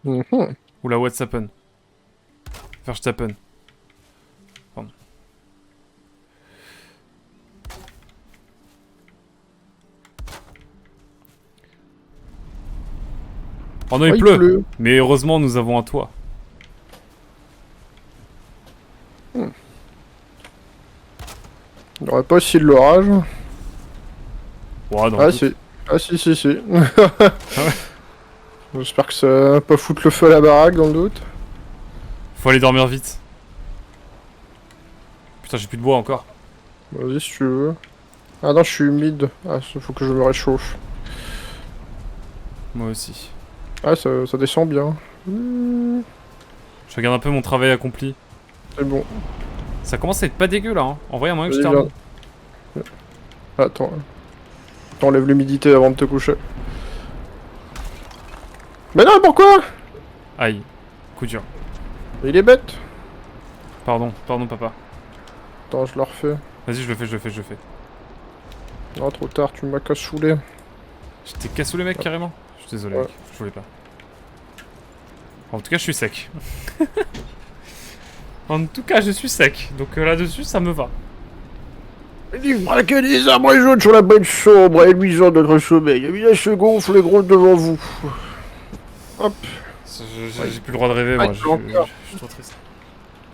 Mhm. Oula, what's happen? Verstappen. Pardon. Oh non, il pleut. Mais heureusement, nous avons un toit. Il n'y aurait pas aussi de l'orage. Ouais, non. Ah si. Ah si, si, si. J'espère que ça va pas foutre le feu à la baraque dans le doute. Faut aller dormir vite. Putain, j'ai plus de bois encore. Vas-y si tu veux. Ah non, je suis humide. Ah, faut que je me réchauffe. Moi aussi. Ah, ça descend bien. Je regarde un peu mon travail accompli. C'est bon. Ça commence à être pas dégueu là. Hein. En vrai, il y a moyen que je Vas-y, termine. viens. Attends. T'enlèves l'humidité avant de te coucher. Mais non, pourquoi? Aïe. Coup dur. Il est bête. Pardon, pardon, papa. Attends, je le refais. Vas-y, je le fais, je le fais, je le fais. Non, trop tard, tu m'as cassoulet. Je t'ai cassé les mecs carrément. Je suis désolé, Ouais. mec. Je voulais pas. En tout cas, je suis sec. En tout cas, je suis sec. Donc là-dessus, ça me va. Il braquait des arbres jaunes sur la bête sombre et luisante de notre sommeil. Le village se gonfle et gronde devant vous. Hop. J'ai plus le droit de rêver, moi. Je suis trop triste.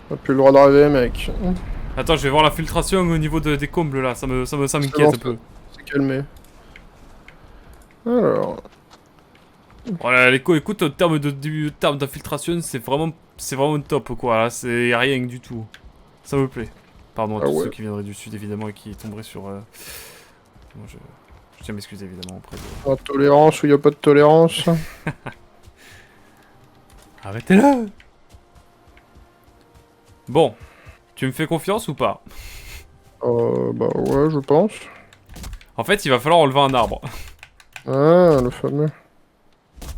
T'as plus le droit de rêver, mec. Attends, je vais voir l'infiltration au niveau des combles là. Ça m'inquiète bon, un peu. C'est calmé. Alors. Voilà, écoute, en termes d'infiltration, c'est vraiment top quoi. Là, c'est rien du tout. Ça me plaît. Pardon à Ah tous ouais. ceux qui viendraient du sud évidemment et qui tomberaient sur. Moi, je tiens à m'excuser évidemment auprès de. Intolérance ou y a pas de tolérance? Arrêtez-le. Bon, tu me fais confiance ou pas? Bah ouais, je pense. En fait, il va falloir enlever un arbre. Ah, le fameux.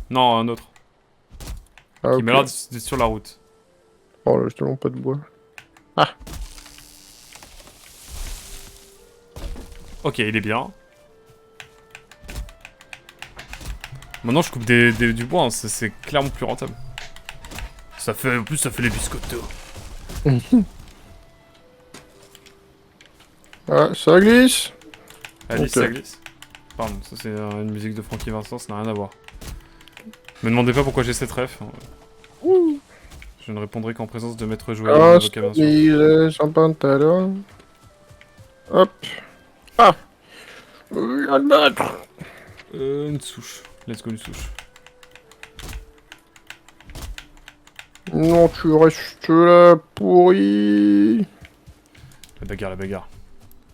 Non, un autre. Ah, Qui ok. m'a l'air d'être sur la route. Oh là, justement, pas de bois. Ok, il est bien. Maintenant, je coupe du bois, hein, c'est clairement plus rentable. En plus, ça fait les biscottos. Ah, ça glisse. Alice, Ok. ça glisse. Pardon, ça c'est une musique de Francky Vincent, ça n'a rien à voir. Me demandez pas pourquoi j'ai cette ref. Je ne répondrai qu'en présence de maître joueur Ah, d'avocat bien sûr. stabilisé, sans pantalon. Hop. Ah. La battre. Une souche. Let's go, une souche. Non, tu restes là, pourri. La bagarre, la bagarre.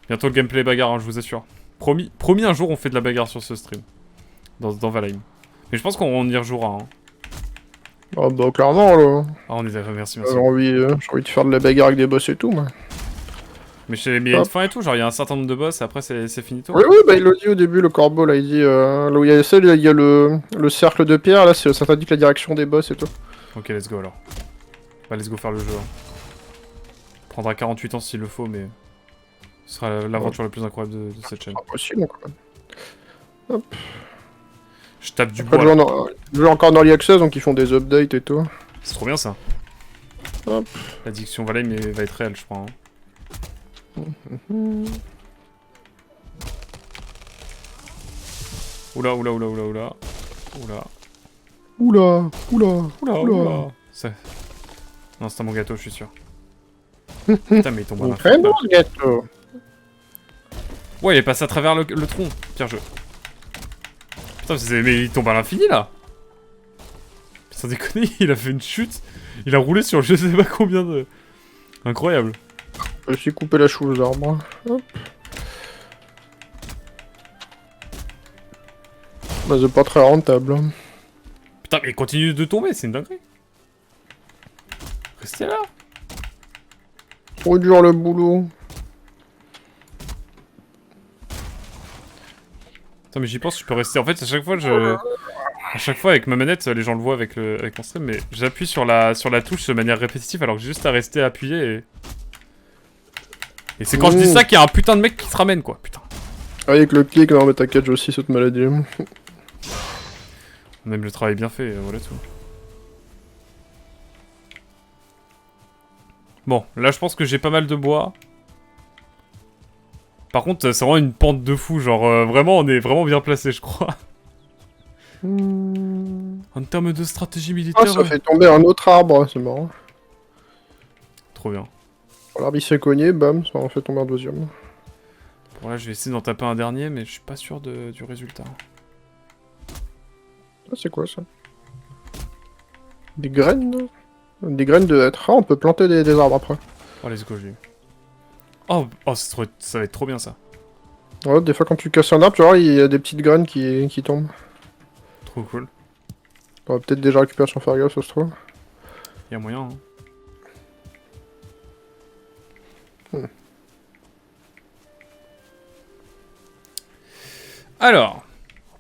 Bientôt le gameplay bagarre, hein, je vous assure. Promis, un jour on fait de la bagarre sur ce stream. Dans Valheim. Mais je pense qu'on y rejouera. Hein. Ah bah clairement là. Ah, on est d'accord, merci. J'ai envie de faire de la bagarre avec des boss et tout, moi. Mais il y a une fin et tout, genre il y a un certain nombre de boss, et après c'est finito. Oui, oui, bah il l'a dit au début, le corbeau, là, il dit, là où il y a celle, il y a le cercle de pierre, là, ça t'indique la direction des boss et tout. Ok, let's go alors. Bah, let's go faire le jeu. Hein. Prendra 48 ans s'il le faut, mais ce sera l'aventure la plus incroyable de cette chaîne. C'est possible, donc. Hop. Je tape du Après, bois. le jeu est encore dans l'Early Access, donc ils font des updates et tout. C'est trop bien ça. Hop. L'addiction Valheim va être réelle, je crois. Hein. Oula, oula, oula, oula, oula. Oula. Oula, oula, Oula, oula. oula. Non, c'est un bon gâteau, je suis sûr. Putain, mais il tombe à Un l'infini. très bon gâteau. Ouais, il est passé à travers le tronc. Pire jeu. Putain, mais il tombe à l'infini là. Sans déconner, il a fait une chute. Il a roulé sur je sais pas combien de. Incroyable. Je suis coupé la chou aux arbres. Hop. Bah, c'est pas très rentable. Hein. Putain, mais il continue de tomber, c'est une dinguerie. Restez là. Trop dur le boulot. Putain, mais j'y pense, je peux rester. En fait, à chaque fois, à chaque fois, avec ma manette, les gens le voient avec mon stream, mais j'appuie sur la touche de manière répétitive alors que j'ai juste à rester appuyé et c'est quand je dis ça qu'il y a un putain de mec qui se ramène, quoi. Putain. Avec le clic, non, mais t'inquiète, j'ai aussi cette maladie. On aime le travail bien fait, voilà tout. Bon, là, je pense que j'ai pas mal de bois. Par contre, c'est vraiment une pente de fou, genre, vraiment, on est vraiment bien placé, je crois. En termes de stratégie militaire... Ah, ça fait tomber un autre arbre, c'est marrant. Trop bien. L'arbre il s'est cogné, bam, ça en fait tomber un deuxième. Bon là je vais essayer d'en taper un dernier, mais je suis pas sûr du résultat. Ah, c'est quoi ça? Des graines? Des graines de hêtre. Ah, on peut planter des arbres après. Oh let's go, j'ai eu. Oh, ça va être trop bien ça. Ouais, des fois quand tu casses un arbre, tu vois, il y a des petites graines qui tombent. Trop cool. On va peut-être déjà récupérer sans faire gaffe, ça se trouve. Y'a moyen, hein. Alors.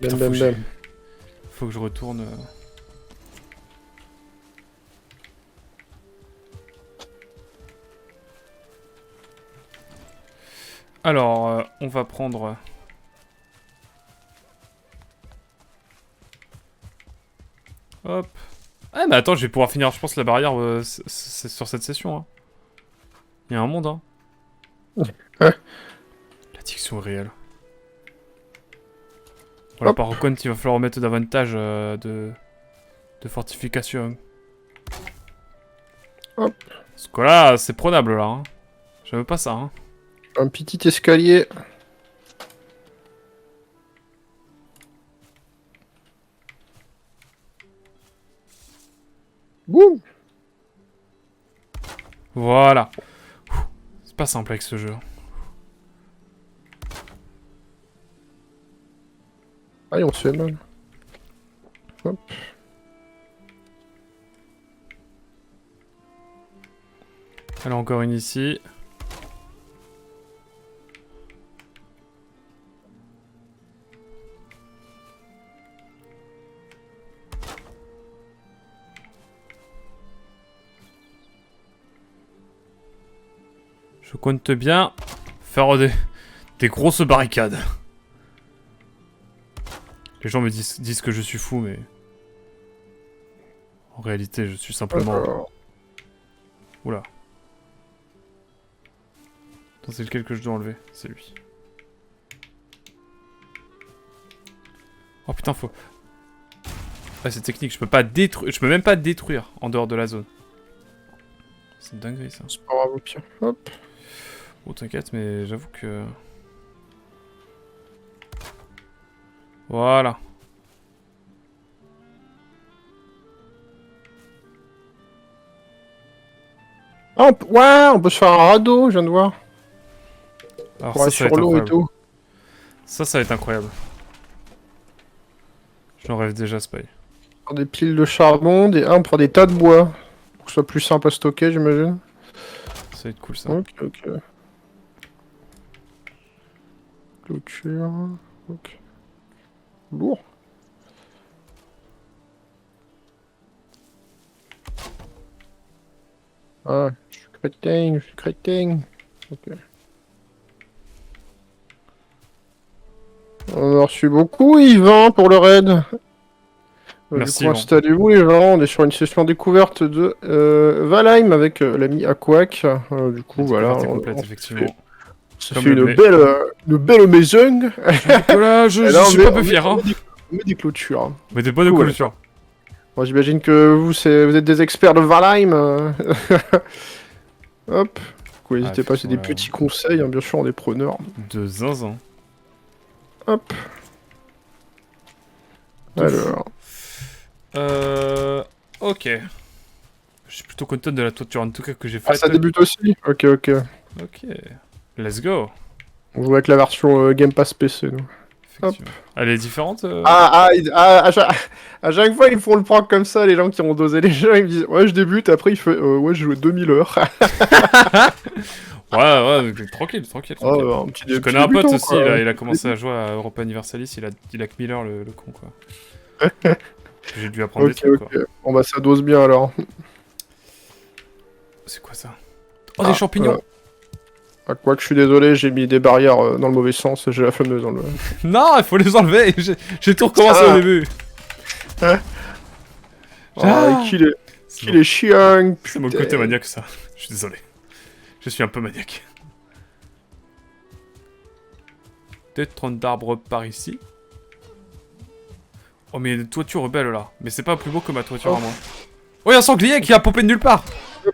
Bam, bam, bam. Faut que je retourne... Alors, on va prendre... Hop. Ah mais attends, je vais pouvoir finir, je pense, la barrière c'est sur cette session. Hein. Il y a un monde, hein. Ouais. L'addiction est réelle. Voilà, par contre, il va falloir mettre davantage de fortification. Hop. Parce que là, c'est prenable, là. Hein. J'aime pas ça, hein. Un petit escalier. Boum. Voilà. C'est pas simple avec ce jeu. Aïe, on se fait mal. Hop. Alors encore une ici. Je compte bien faire des grosses barricades. Les gens me disent que je suis fou, mais... En réalité, je suis simplement... Oula. Attends, c'est lequel que je dois enlever? C'est lui. Oh putain, faut... Ah, c'est technique, je peux pas détruire... Je peux même pas détruire en dehors de la zone. C'est une dinguerie, ça. C'est pas grave au pire. Hop. Oh, t'inquiète, mais j'avoue que... Voilà. Ah, ouais, on peut se faire un radeau, je viens de voir. Alors Pour ça, aller ça va sur être l'eau et incroyable. tout. Ça va être incroyable. J'en rêve déjà, Spy. Faire des piles de charbon, on prend des tas de bois. Pour que ce soit plus simple à stocker, j'imagine. Ça va être cool, ça. Ok, ok. Clôture. Ok. Lourd. Ah, je suis crétin, je suis crétin. Ok. On a reçu beaucoup, Yvan, pour le raid. Du Merci, coup, Yvan. installez-vous, les gens. On est sur une session découverte de Valheim avec l'ami Aquac. Du coup, voilà. Découverte est complète, effectivement. Ça Comme fait le blé. une belle maison. Nicolas, je Et là, suis pas un peu fier, hein. on met des clôtures. Mais des bonnes Cool. clôtures. Bon, j'imagine que vous êtes des experts de Valheim. Hop. Du coup, n'hésitez pas, c'est des petits conseils, hein, bien sûr, on est preneurs. De zinzin. Hop. Alors. Ok. Je suis plutôt content de la toiture en tout cas que j'ai Ah, faite. ça débute aussi. Ok, ok. Ok. Let's go. On joue avec la version Game Pass PC, nous. Effectivement. Elle est différente À chaque fois, ils font le prank comme ça, les gens qui ont dosé les jeux, ils me disent ouais, je débute, après il fait ouais, j'ai joué 2000 heures. Ouais, tranquille, tranquille. Oh, un petit Je connais un pote débutant, aussi, quoi. il a commencé à jouer à Europa Universalis, il a que 1000 heures le con quoi. J'ai dû apprendre des Ok, trucs ok. quoi. Bon bah ça dose bien alors. C'est quoi ça? Oh, des champignons. Ah, quoi que je suis désolé, j'ai mis des barrières dans le mauvais sens, j'ai la flemme de les enlever. Non, il faut les enlever. J'ai tout recommencé au début. Ah, qu'il est chiant. C'est mon côté maniaque ça. Je suis désolé. Je suis un peu maniaque. Des troncs d'arbres par ici. Oh mais une toiture belle là. Mais c'est pas plus beau que ma toiture à moi. Oh y'a un sanglier qui a popé de nulle part.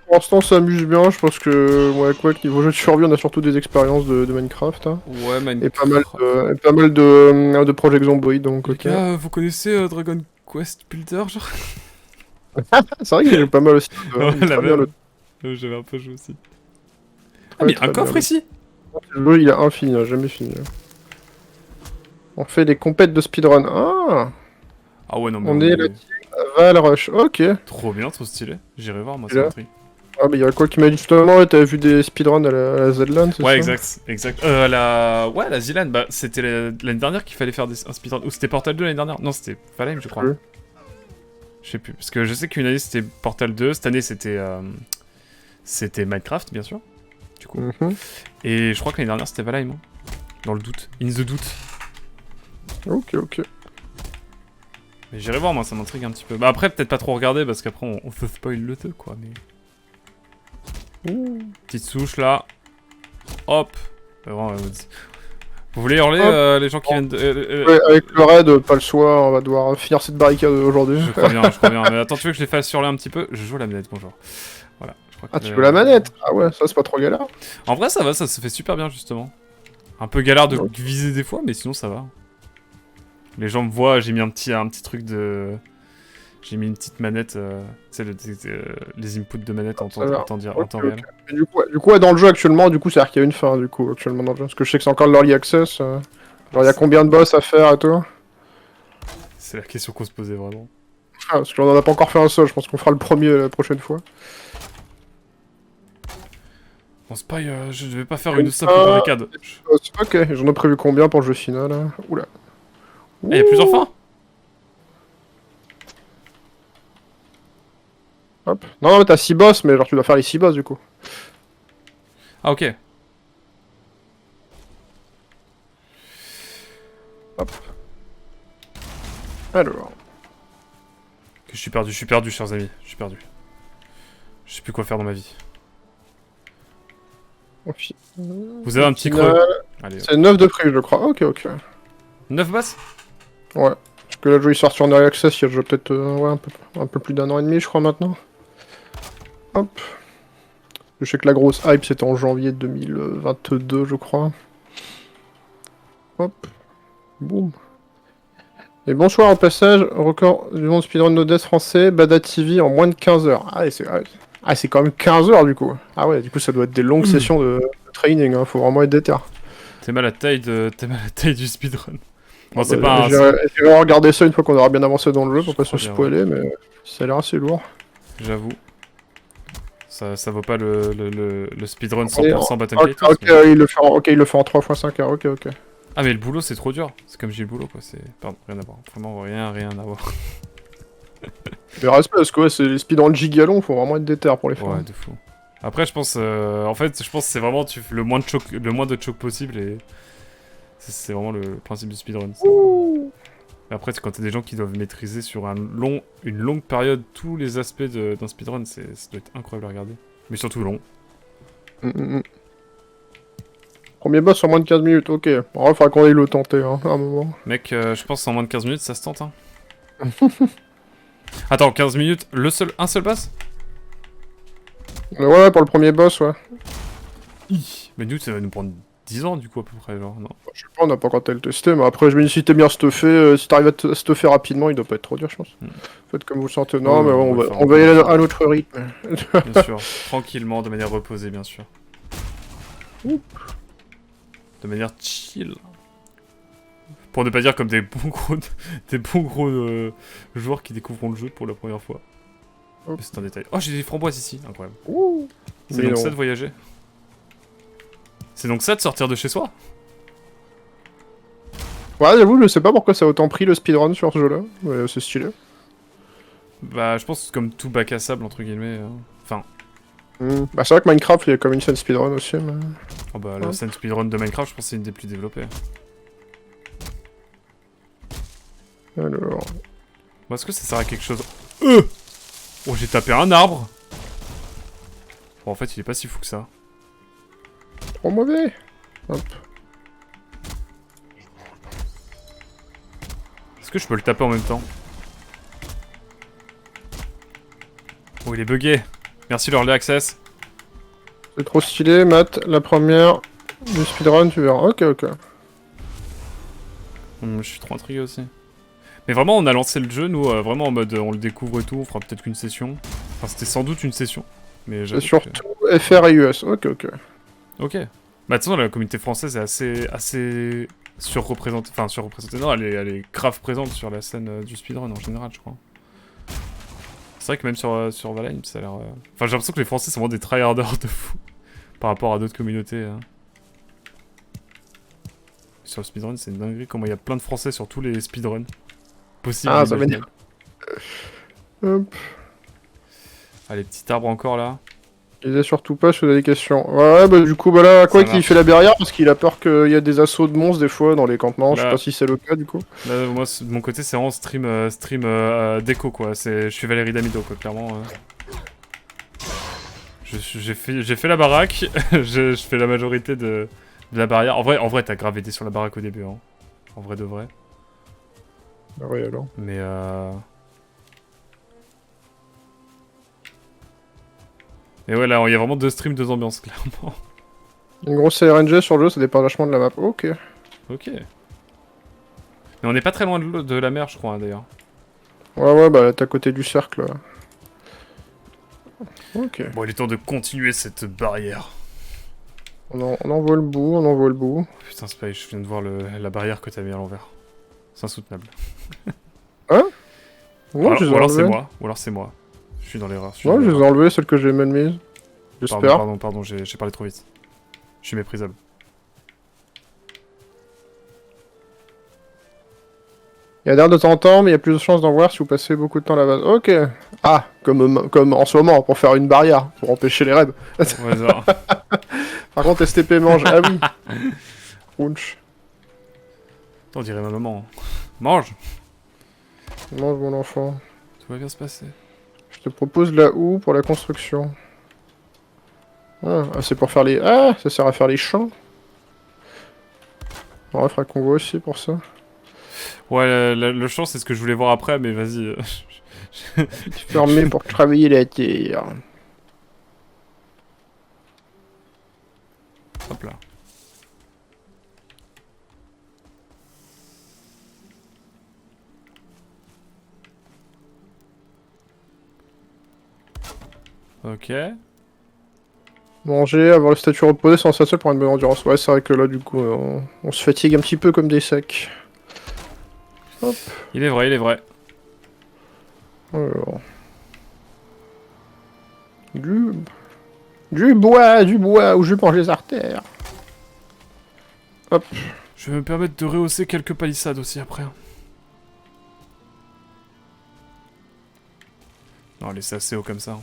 Pour l'instant, on s'amuse bien. Je pense que, ouais, quoi, niveau jeu de survie, on a surtout des expériences de Minecraft. Hein. Ouais, Minecraft. Et pas mal de Project Zomboid, donc Les ok. gars, vous connaissez Dragon Quest Builder, genre? C'est vrai que j'ai pas mal aussi. Ouais, Très la bien, même. J'avais un peu joué aussi. Ah, très, mais il y a un très coffre bien. ici. Le jeu, il a infini, il a jamais fini. On fait des compètes de speedrun. Ah, Ah ouais, non, mais on est là, Val Rush. Ok. trop bien, trop stylé. J'irai voir, moi, Et là ça m'intrigue. Ah, mais il y a quoi qui m'a dit justement, ouais, t'avais vu des speedruns à la Zedland, c'est ça? Ouais, exact. La Zilan, bah, c'était l'année dernière qu'il fallait faire un speedrun. Ou c'était Portal 2 l'année dernière? Non, c'était Valheim, je crois. Oui. Je sais plus. Parce que je sais qu'une année c'était Portal 2, cette année c'était Minecraft, bien sûr. Du coup. Mhm. Et je crois que l'année dernière c'était Valheim. Hein. Dans le doute. In the doute. Ok, ok. Mais j'irai voir, moi, ça m'intrigue un petit peu. Bah après, peut-être pas trop regarder parce qu'après on se spoil le truc, quoi. Mais. Petite souche là. Hop. Vraiment, vous voulez hurler les gens qui viennent de. Ouais, avec le raid, pas le choix, on va devoir finir cette barricade aujourd'hui. Je crois bien. Mais attends, tu veux que je les fasse hurler un petit peu? Je joue à la manette, bonjour. Voilà. Je crois que Ah, tu veux la manette? Ah ouais, ça c'est pas trop galère. En vrai, ça va, ça se fait super bien, justement. Un peu galère de viser des fois, mais sinon ça va. Les gens me voient, j'ai mis un petit truc de... J'ai mis une petite manette, tu sais, les inputs de manette en temps réel. Et du coup, ouais, dans le jeu actuellement, du coup, c'est-à-dire qu'il y a une fin, du coup, actuellement dans le jeu. Parce que je sais que c'est encore de l'early access. Genre, il y a combien de boss à faire et tout? C'est la question qu'on se posait vraiment. Ah, parce qu'on en a pas encore fait un seul, je pense qu'on fera le premier la prochaine fois. Bon, Spy, je vais pas faire une simple barricade. Ok, j'en ai prévu combien pour le jeu final hein. Oula. Ah, y'a plusieurs fins? Hop. Non, mais t'as 6 boss, mais genre tu dois faire les 6 boss du coup. Ah, ok. Hop. Alors. Je suis perdu, chers amis. Je suis perdu. Je sais plus quoi faire dans ma vie. Vous avez un petit creux. C'est 9 de prix, je crois. Ok, ok. 9 boss? Ouais. Parce que là, le jeu il sort sur Early Access il y a déjà peut-être ouais, un peu plus d'1 an et demi, je crois, maintenant. Hop. Je sais que la grosse hype c'était en janvier 2022, je crois. Hop. Boum. Et bonsoir au passage, record du monde speedrun no death français, Bada TV en moins de 15 heures. C'est quand même 15 heures du coup. Ah ouais, du coup ça doit être des longues sessions de training, hein. Faut vraiment être déter. T'es mal à la taille du speedrun. Bon, Bon, c'est bah, pas un... j'irai regarder ça une fois qu'on aura bien avancé dans le jeu Je pour pas se crois bien, ouais. spoiler, mais ça a l'air assez lourd. J'avoue. Ça vaut pas le speedrun Et 100% Battle ok, Gators, ok, mais... il le fait en 3 x 5 heures, ok, ok. Ah, mais le boulot, c'est trop dur. C'est comme j'ai le boulot, quoi. C'est... Pardon, rien à voir. Vraiment, rien à voir. Mais respect, parce que ouais, c'est les speedruns gigalons, faut vraiment être déter pour les faire. Ouais, de fou. Après, je pense... En fait, je pense que c'est vraiment tu fais le moins de choc possible et... C'est vraiment le principe du speedrun. Ça. Mais après, quand t'as des gens qui doivent maîtriser sur une longue période tous les aspects d'un speedrun, ça doit être incroyable à regarder. Mais surtout long. Premier boss en moins de 15 minutes, ok. Bon, il faudra qu'on aille le tenter, hein, à un moment. Mec, je pense en moins de 15 minutes, ça se tente, hein. Attends, 15 minutes, un seul boss? Ouais, pour le premier boss, ouais. Mais nous, ça va nous prendre 10 ans, du coup, à peu près, genre, non? Je sais pas, on n'a pas encore le testé, mais après, je me dis, si t'es bien stuffé, si t'arrives à te stuffer rapidement, il doit pas être trop dur, je pense. Faites comme vous le sentez. Non, mais on ouais, va le faire on va y aller tranquillement. à notre rythme. Bien sûr, tranquillement, de manière reposée, bien sûr. De manière chill. Pour ne pas dire comme des bons gros joueurs qui découvriront le jeu pour la première fois. C'est un détail. Oh, j'ai des framboises ici, incroyable. C'est donc ça de voyager? C'est donc ça de sortir de chez soi? Ouais, j'avoue, je sais pas pourquoi ça a autant pris le speedrun sur ce jeu-là. Ouais, c'est stylé. Bah, je pense comme tout bac à sable, entre guillemets. Enfin, Bah, c'est vrai que Minecraft, il y a comme une scène speedrun aussi, mais... oh bah, la scène speedrun de Minecraft, je pense que c'est une des plus développées. Alors... Bon, est-ce que ça sert à quelque chose? Oh, j'ai tapé un arbre. Bon, en fait, il est pas si fou que ça. Trop mauvais. Hop. Est-ce que je peux le taper en même temps? Oh, il est bugué. Merci l'early access. C'est trop stylé, Matt. La première du speedrun, tu verras. Ok, ok. Je suis trop intrigué aussi. Mais vraiment, on a lancé le jeu, nous, vraiment en mode on le découvre et tout, on fera peut-être qu'une session. Enfin, c'était sans doute une session. Mais C'est surtout FR et US. Ok, ok. Ok. Bah, de toute façon, la communauté française est assez surreprésentée. Enfin, surreprésentée. Non, elle est grave présente sur la scène du speedrun en général, je crois. C'est vrai que même sur Valheim, ça a l'air. Enfin, j'ai l'impression que les Français sont vraiment des tryharders de fou par rapport à d'autres communautés. Sur le speedrun, c'est une dinguerie comment il y a plein de Français sur tous les speedruns possibles. Ah, ça m'énerve. Hop. Allez, petit arbre encore là. Il est surtout pas, je faisais des questions. Ouais, bah du coup, bah là, quoi qu'il fait la barrière parce qu'il a peur qu'il y a des assauts de monstres des fois dans les campements. Je sais pas si c'est le cas du coup. Là, moi, de mon côté, c'est vraiment stream déco quoi. Je suis Valérie Damido quoi, clairement. J'ai fait la baraque, je fais la majorité de la barrière. En vrai, t'as grave aidé sur la baraque au début, hein. En vrai de vrai. Ah oui, alors. Mais Et ouais, là, il y a vraiment deux streams, deux ambiances, clairement. Une grosse RNG sur le jeu, ça dépend vachement de la map. Ok. Ok. Mais on n'est pas très loin de la mer, je crois, hein, d'ailleurs. Ouais, bah t'es à côté du cercle. Là. Ok. Bon, il est temps de continuer cette barrière. On en voit le bout, on en voit le bout. Putain, Spy, je viens de voir la barrière que t'as mis à l'envers. C'est insoutenable. Hein? Non, je les ai ou alors c'est enlevés. moi, ou alors c'est moi. Je suis dans l'erreur. Ouais, je les ai enlevés, celles que j'ai mal mises. J'espère. Pardon, j'ai parlé trop vite. Je suis méprisable. Il y a d'air de temps en temps, mais il y a plus de chances d'en voir si vous passez beaucoup de temps à la base. Ok. Ah, comme en ce moment, pour faire une barrière, pour empêcher les raids. Au hasard. Par contre, STP mange. Ah oui. Crunch. On dirait ma maman. Mange! Mange mon enfant. Tout va bien se passer. Je te propose la houe pour la construction. Ah, c'est pour faire les... Ah, ça sert à faire les champs. Ouais, il faudra qu'on voit aussi pour ça. Ouais, le champ, c'est ce que je voulais voir après, mais vas-y. Fermé pour travailler la terre. Hop là. Ok. Manger, avoir le statut reposé sans s'asseoir pour une bonne endurance. Ouais, c'est vrai que là, du coup, on se fatigue un petit peu comme des sacs. Hop. Il est vrai, il est vrai. Alors. Du bois, où je mange les artères. Hop. Je vais me permettre de rehausser quelques palissades aussi après. Non, laissez assez haut comme ça.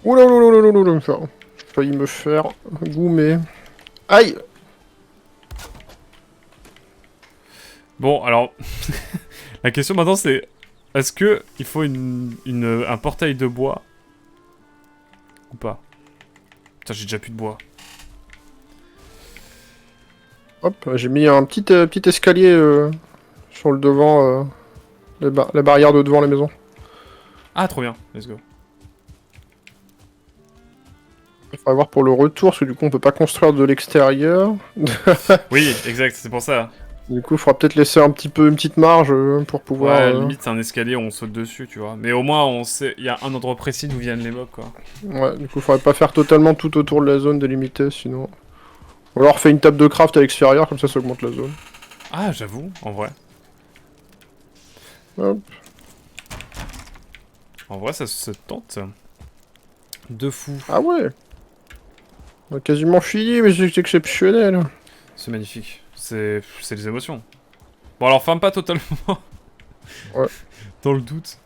Oula, j'ai failli me faire goumer. Aïe. Bon, alors... la question maintenant c'est... Est-ce que il faut un portail de bois? Ou pas? Putain, j'ai déjà plus de bois. Hop, j'ai mis un petit escalier sur le devant, la barrière de devant la maison. Ah, trop bien. Let's go. Il faudra voir pour le retour, parce que du coup on peut pas construire de l'extérieur. Oui, exact, c'est pour ça. Du coup il faudra peut-être laisser un petit peu une petite marge pour pouvoir... Ouais, limite c'est un escalier où on saute dessus, tu vois. Mais au moins on sait, il y a un endroit précis d'où viennent les mobs, quoi. Ouais, du coup faudrait pas faire totalement tout autour de la zone délimitée, sinon... Ou alors fait une table de craft à l'extérieur, comme ça augmente la zone. Ah, j'avoue, en vrai. Hop. En vrai, ça se tente. De fou. Ah ouais. On a quasiment fini, mais c'est exceptionnel. C'est magnifique. C'est les émotions. Bon, alors ferme pas totalement. Ouais. Dans le doute.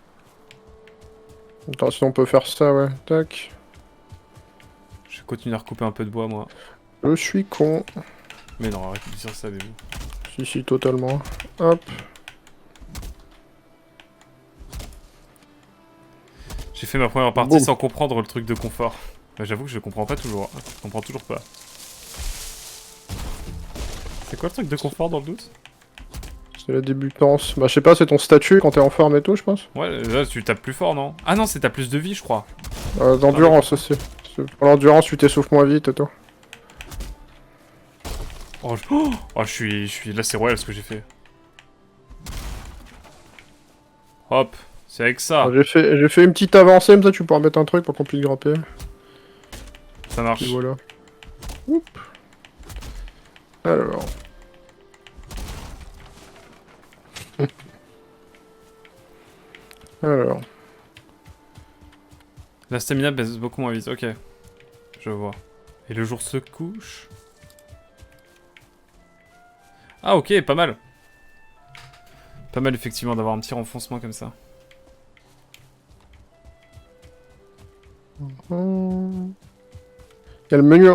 Attends, sinon on peut faire ça, ouais. Tac. Je vais continuer à recouper un peu de bois, moi. Je suis con. Mais non, arrêtez de dire ça, bébé. Si, totalement. Hop. J'ai fait ma première partie Boum. sans comprendre le truc de confort. Bah, j'avoue que je comprends pas toujours. Je comprends toujours pas. C'est quoi le truc de confort dans le doute? C'est la débutance. Bah je sais pas, c'est ton statut quand t'es en forme et tout, je pense. Ouais, là tu tapes plus fort, non? Ah non, c'est t'as plus de vie, je crois. D'endurance aussi. Pour l'endurance, tu t'essouffles moins vite et tout. Oh, je suis... Là, c'est royal ce que j'ai fait. Hop, c'est avec ça. J'ai fait une petite avancée, comme ça tu pourras mettre un truc pour qu'on puisse grimper. Ça marche. Et voilà. Oup. Alors. Alors. La stamina baisse beaucoup moins vite, ok. Je vois. Et le jour se couche. Ah ok, pas mal. Pas mal effectivement d'avoir un petit renfoncement comme ça. Il y a le menu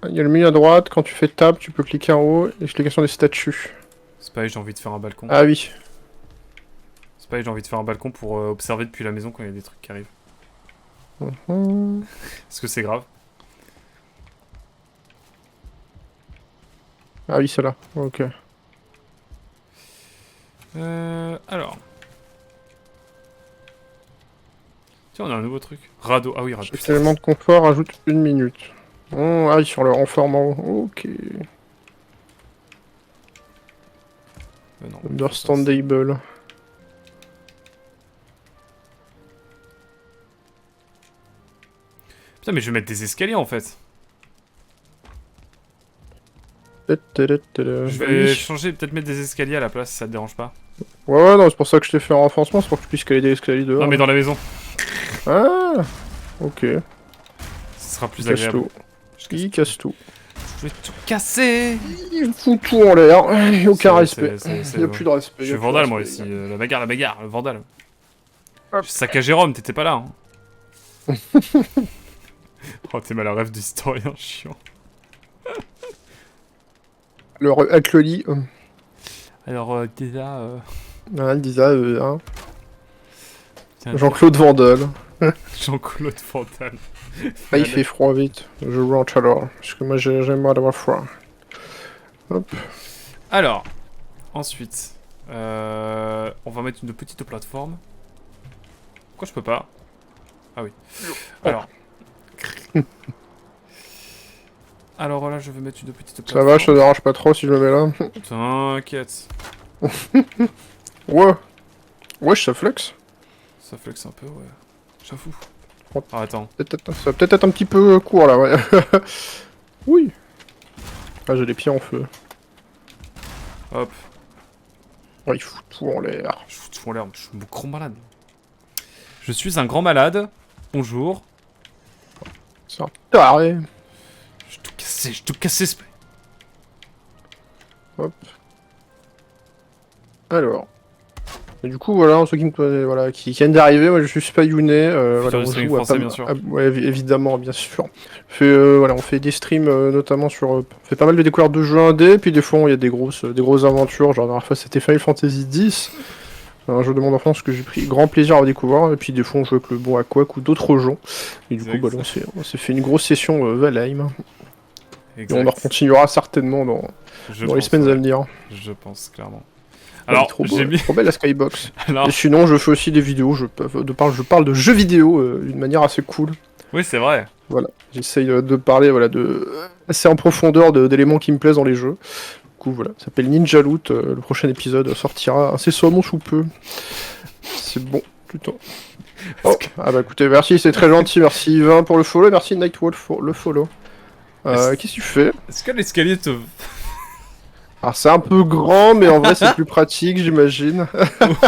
il y a le menu à droite, quand tu fais tab, tu peux cliquer en haut et cliquer sur les statuts. C'est pareil, j'ai envie de faire un balcon. Ah oui. C'est pareil, j'ai envie de faire un balcon pour observer depuis la maison quand il y a des trucs qui arrivent. Est-ce que c'est grave? Ah oui, c'est là. Ok. Alors. Tiens, on a un nouveau truc. Radeau. Ah oui, radeau. Chaque élément de confort ajoute 1 minute. Oh, ah oui, sur le renforcement. Ok. Non, Understandable. Putain, mais je vais mettre des escaliers en fait. Je vais changer, peut-être mettre des escaliers à la place si ça te dérange pas. Ouais, non, c'est pour ça que je t'ai fait un renforcement, c'est pour que tu puisses escalader l'escalier dehors. Non, mais dans la maison. Ah. Ok. Ce sera plus Il casse agréable. tout. Il casse tout. Je vais tout casser. Il fout tout en l'air. Aucun respect. Il n'y a plus de respect. Je suis vandale moi ici. La bagarre, le vandale. Sac à Jérôme, t'étais pas là. Hein. Oh, t'es mal à rêve d'historien chiant. Avec le lit. Alors, déjà. Ah, il disait, hein. Tiens, Jean-Claude Vandal. Jean-Claude Vandal. Ah, il fait froid vite. Je rentre alors. Parce que moi, j'aime mal avoir froid. Hop. Alors, ensuite, on va mettre une petite plateforme. Pourquoi je peux pas? Ah oui. Alors. Alors là, je vais mettre une petite plateforme. Ça va, je te dérange pas trop si je me mets là. T'inquiète. Ouais. Wesh, ça flex. Ça flex un peu, ouais. J'avoue. Ah, attends. Ça va peut-être être un petit peu court là, ouais. Oui. Ah, j'ai les pieds en feu. Hop. Oh, il fout tout en l'air. Je fous tout en l'air, je suis un gros malade. Je suis un grand malade. Bonjour. C'est un taré. J'ai tout cassé ce... Hop. Alors. Et du coup, voilà, ceux qui me connaissent, voilà, qui viennent d'arriver, moi je suis Spayounet. Voilà, on streaming joue français, bien sûr. ouais, évidemment, bien sûr. Voilà, on fait des streams notamment sur. On fait pas mal de découvertes de jeux indés, puis des fois il y a des grosses aventures. Genre la dernière fois c'était Final Fantasy X, un jeu de mon enfance que j'ai pris grand plaisir à découvrir. Et puis des fois on joue avec le bon Aquac ou d'autres jeux. Et du coup, bah, on s'est fait une grosse session Valheim. Et on en continuera certainement dans les semaines à venir. Je pense, clairement. Alors, j'ai mis... trop belle la Skybox. Alors... Et sinon, je fais aussi des vidéos, je parle de jeux vidéo d'une manière assez cool. Oui, c'est vrai. Voilà, j'essaye de parler assez en profondeur d'éléments qui me plaisent dans les jeux. Du coup, voilà, ça s'appelle Ninja Loot. Le prochain épisode sortira incessamment sous peu. C'est bon, putain. Oh. Ah bah écoutez, merci, c'est très gentil. Merci Yvain pour le follow, merci Nightwall pour le follow. Qu'est-ce que tu fais? Est-ce que l'escalier te... Alors c'est un peu grand, mais en vrai c'est plus pratique, j'imagine.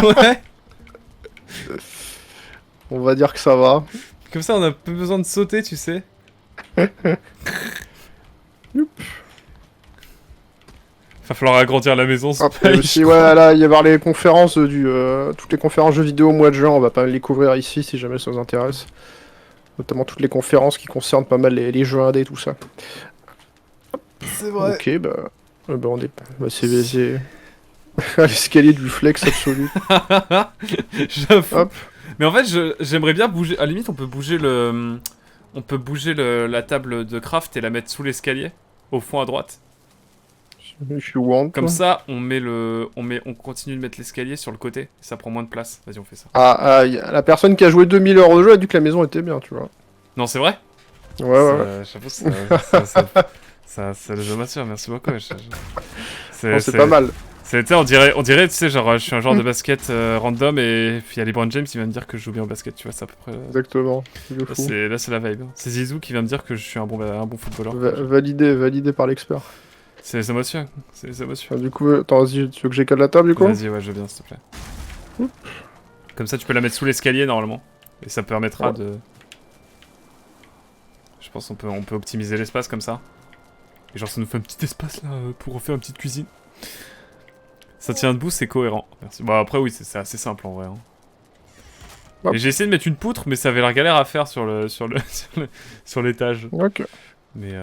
Ouais. On va dire que ça va. Comme ça, on a peu besoin de sauter, tu sais. Va falloir agrandir la maison. Après aussi, ouais, là, il y avoir les conférences toutes les conférences jeux vidéo au mois de juin, on va pas les couvrir ici si jamais ça vous intéresse. Notamment toutes les conférences qui concernent pas mal les jeux indés, tout ça. C'est vrai. Ok, bah on est... Bah, c'est l'escalier du flex absolu. J'avoue. Mais en fait, j'aimerais bien bouger... À la limite, on peut bouger la table de craft et la mettre sous l'escalier, au fond à droite. Comme ça, on continue de mettre l'escalier sur le côté, et ça prend moins de place. Vas-y, on fait ça. La personne qui a joué 2000 heures au jeu a dit que la maison était bien, tu vois. Non, c'est vrai? Ouais. J'avoue, ça les amateur, merci beaucoup. C'est pas mal. On dirait, tu sais, genre, je suis un joueur de basket random et puis il y a LeBron James qui vient me dire que je joue bien au basket, tu vois, c'est à peu près... Exactement. Là, c'est la vibe. C'est Zizou qui vient me dire que je suis un bon footballeur. Validé par l'expert. C'est les émotions, Du coup, attends, vas-y, tu veux que j'écale la table, du coup? Vas-y, ouais, je veux bien, s'il te plaît. Comme ça, tu peux la mettre sous l'escalier, normalement. Et ça permettra de... Je pense qu'on peut optimiser l'espace comme ça. Et genre, ça nous fait un petit espace, là, pour refaire une petite cuisine. Ça tient debout, c'est cohérent. Merci. Bon, après, oui, c'est assez simple, en vrai. Hein. Et j'ai essayé de mettre une poutre, mais ça avait l'air galère à faire sur l'étage. Ok. Mais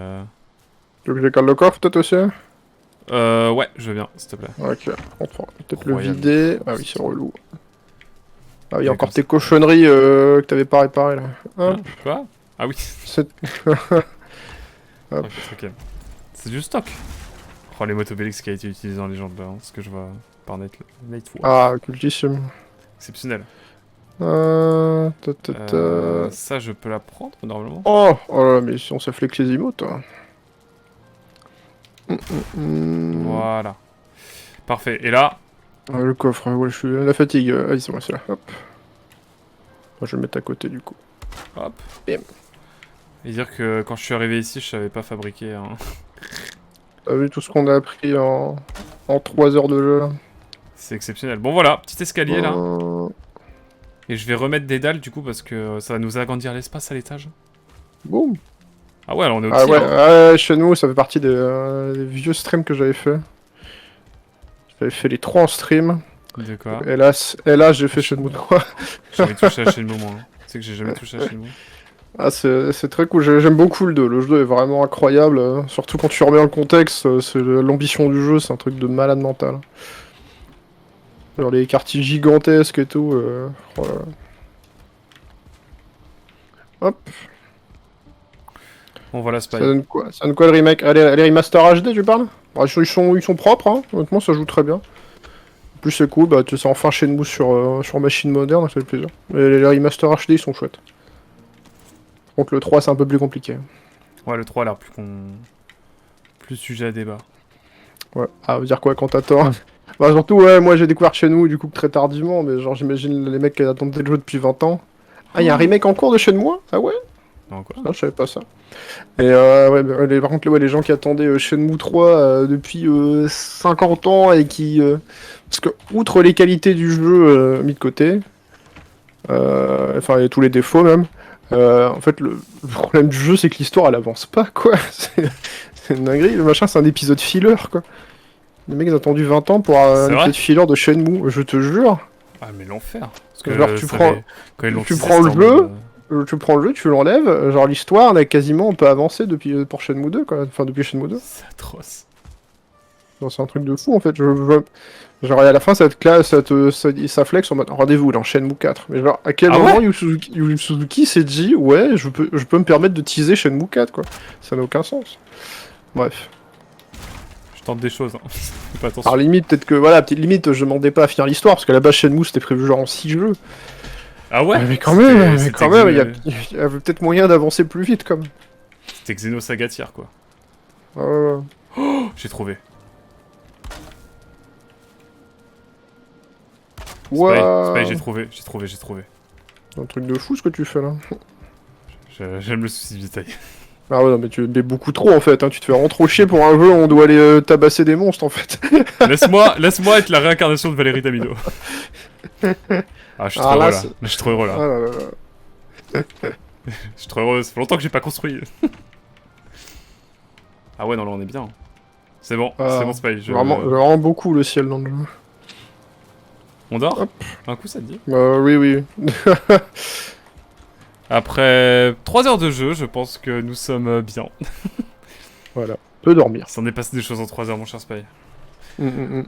Tu veux que j'écale le coffre, peut-être aussi? ouais, je veux bien, s'il te plaît. Ok, on va peut-être le vider. Ah oui, c'est relou. Ah oui, Ouais, encore tes cochonneries que t'avais pas réparées, là. Hop. Quoi? Ah oui. Hop. Ok. C'est du stock. Oh, les motobélix qui a été utilisé dans Legend, là, hein, ce que je vois par Nightwall. Ah, cultissime. Exceptionnel. Ça, je peux la prendre, normalement. Oh là, mais si on s'est flex les emotes, toi. Voilà. Parfait. Et là... Le coffre, ouais, je suis à la fatigue. Vas-y, c'est moi, c'est là. Hop. Moi, je vais le mettre à côté, du coup. Hop. Bam. Et dire que quand je suis arrivé ici, je savais pas fabriquer un... T'as vu tout ce qu'on a appris en 3 heures de jeu, là? C'est exceptionnel. Bon, voilà. Petit escalier, là. Et je vais remettre des dalles, du coup, parce que ça va nous agrandir l'espace à l'étage. Boum. Ah ouais, alors on est au Ah ouais, chez nous, ça fait partie des vieux streams que j'avais fait. J'avais fait les 3 en stream. D'accord. Hélas, j'ai fait Shenmue 3. J'ai jamais touché à Shenmue, moi. Tu sais que j'ai jamais touché à Shenmue. Ah, c'est très cool, j'aime beaucoup le 2. Le jeu est vraiment incroyable, surtout quand tu remets le contexte, c'est l'ambition du jeu, c'est un truc de malade mental. Genre les quartiers gigantesques et tout. Voilà. Hop. Bon, voilà, Spy. Ça donne quoi le remake? Allez, les remaster HD, tu parles? Bah, ils sont propres, hein. Honnêtement, ça joue très bien. En plus, c'est cool, bah, tu sais, enfin Shenmue sur machine moderne, ça fait plaisir. Et les remaster HD, ils sont chouettes. Par contre, le 3, c'est un peu plus compliqué. Ouais, le 3 a l'air plus sujet à débat. Ouais, veut dire quoi quand t'attends? Bah, surtout, ouais, moi j'ai découvert Shenmue du coup très tardivement, mais genre, j'imagine les mecs qui attendaient le jeu depuis 20 ans. Ah, il y a un remake en cours de Shenmue? Ah ouais? Non, quoi? Ah, je savais pas ça. Et ouais, bah, par contre, ouais, les gens qui attendaient Shenmue 3 depuis 50 ans et qui... parce que, outre les qualités du jeu mis de côté, enfin, et tous les défauts même, en fait, le problème du jeu, c'est que l'histoire, elle avance pas, quoi. C'est une dinguerie. Le machin, c'est un épisode filler, quoi. Les mecs, ils ont attendu 20 ans pour C'est un vrai? épisode filler de Shenmue, je te jure. Ah, mais l'enfer. Parce Genre, que ça avait... Quand ils l'ont tu teasé, prends c'était le en mode... jeu, tu prends le jeu, tu l'enlèves, genre l'histoire, on a quasiment, on peut avancer depuis, pour Shenmue 2, quoi. Enfin, depuis Shenmue 2. C'est atroce. Genre, c'est un truc de fou, en fait. Genre, à la fin, ça te classe, ça flex en mode rendez-vous dans Shenmue 4. Mais genre, à quel Ah moment ouais? Yu Suzuki s'est dit, ouais, je peux me permettre de teaser Shenmue 4, quoi. Ça n'a aucun sens. Bref. Je tente des choses, hein. Fais pas Alors, attention. limite, peut-être que, voilà, petite limite, je demandais pas à finir l'histoire, parce qu'à la base, Shenmue, c'était prévu genre en 6 jeux. Ah ouais? Mais quand même, C'était il y avait peut-être moyen d'avancer plus vite, comme. C'était Xenosaga Tier, quoi. Euh, Oh, j'ai trouvé. Spy, Ouah. j'ai trouvé. Un truc de fou ce que tu fais là. J'aime le souci du détail. Ah ouais, non, mais tu mets beaucoup trop en fait, hein. Tu te fais vraiment trop chier pour un jeu où on doit aller tabasser des monstres en fait. Laisse-moi être la réincarnation de Valérie Damido. Ah, je suis trop Alors heureux là, là. Je suis trop heureux Ah là. là là là. Je suis trop heureux. Ça fait longtemps que j'ai pas construit. Ah ouais, non, là on est bien. C'est bon, Ah, c'est bon, Spy. vraiment beaucoup le ciel dans le jeu. On dort? Hop. Un coup, ça te dit? Oui, oui. Après 3 heures de jeu, je pense que nous sommes bien. Voilà. Peut dormir. Il s'en est passé des choses en 3 heures, mon cher Spy. Mm.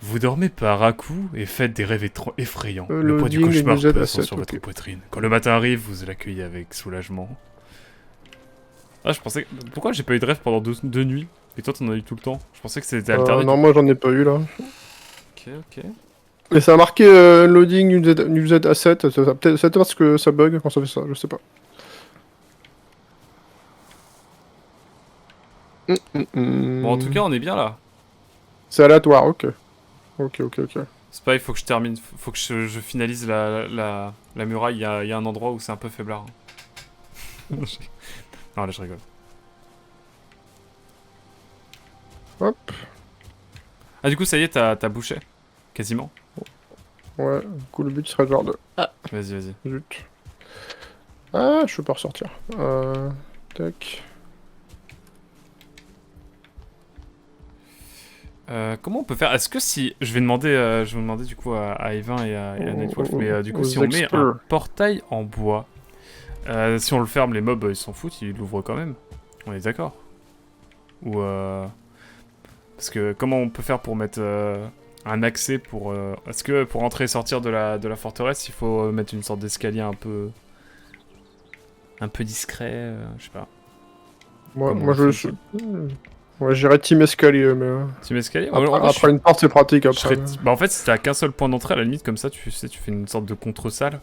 Vous dormez par à-coups et faites des rêves effrayants. Le Le poids du loading cauchemar est déjà pèse à sur 7, votre ok. poitrine. Quand le matin arrive, vous l'accueillez avec soulagement. Ah, je pensais... Pourquoi j'ai pas eu de rêve pendant deux nuits? Et toi, t'en as eu tout le temps? Je pensais que c'était alterné. Non, moi j'en ai pas eu là. Ok, ok. Et ça a marqué loading New Z asset. Peut-être parce que ça bug quand ça fait ça, je sais pas. Bon, en tout cas, on est bien là. C'est aléatoire, ok. Ok. Spy, faut que je termine. Faut que je finalise la muraille. Il y a un endroit où c'est un peu faiblard. Non, là, je rigole. Hop. Ah, du coup, ça y est, t'as bouché. Quasiment. Ouais, du coup le but serait genre de... Vas-y, vas-y. Zut. Ah, je peux pas ressortir. Tac. Comment on peut faire? Est-ce que si... Je vais demander du coup à Evin et à Nightwolf, mais du coup aux si on met experts. un portail en bois, si on le ferme, les mobs ils s'en foutent, ils l'ouvrent quand même. On est d'accord? Ou parce que comment on peut faire pour mettre un accès pour... Est-ce que pour entrer et sortir de la forteresse, il faut mettre une sorte d'escalier un peu discret, je sais pas. Moi, Comment moi on je... fait Ouais, j'irais team escalier, mais... Team escalier? Après, En vrai, après une porte, c'est pratique, après. Bah en fait, si t'as qu'un seul point d'entrée, à la limite, comme ça, tu sais, tu fais une sorte de contre-salle.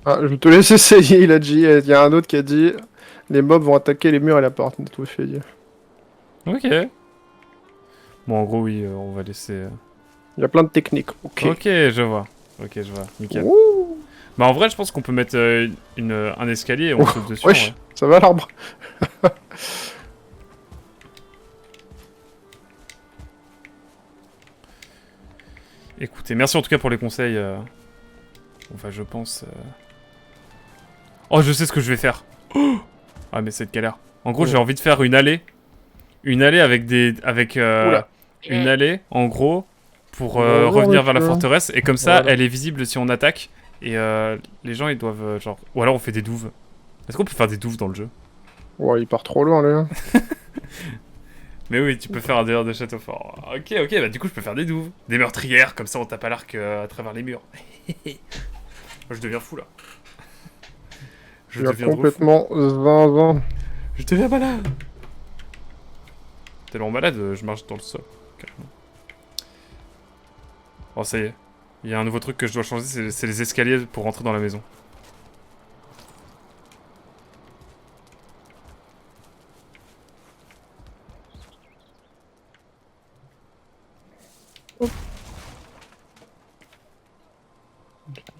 Ah, je te laisse essayer, il a dit. Il y a un autre qui a dit... Les mobs vont attaquer les murs et la porte, tout fait dire. Ok. Bon, en gros, oui, on va laisser... Il y a plein de techniques, ok. Ok, je vois. Ok, je vois. Nickel. Ouh. Bah en vrai, je pense qu'on peut mettre un escalier et on saute dessus. Wesh, Ouais. ça va l'arbre. Écoutez, merci en tout cas pour les conseils. Enfin, je pense... Oh, je sais ce que je vais faire. Oh ah, mais c'est de galère. En gros, j'ai envie de faire une allée. Une allée avec des... une allée, en gros, pour revenir vers la forteresse. Et comme ça, Voilà. elle est visible si on attaque. Et les gens, ils doivent, genre... Ou alors on fait des douves. Est-ce qu'on peut faire des douves dans le jeu? Ouais, il part trop loin, là. Mais oui, tu peux faire un délire de château fort. Ok, bah du coup, je peux faire des douves. Des meurtrières, comme ça on tape à l'arc à travers les murs. Moi, je deviens fou, là. Je Il a deviens trop fou. complètement zinzin. Je deviens malade. Tellement malade, je marche dans le sol. Carrément. Oh, ça y est. Il y a un nouveau truc que je dois changer, c'est les escaliers pour rentrer dans la maison.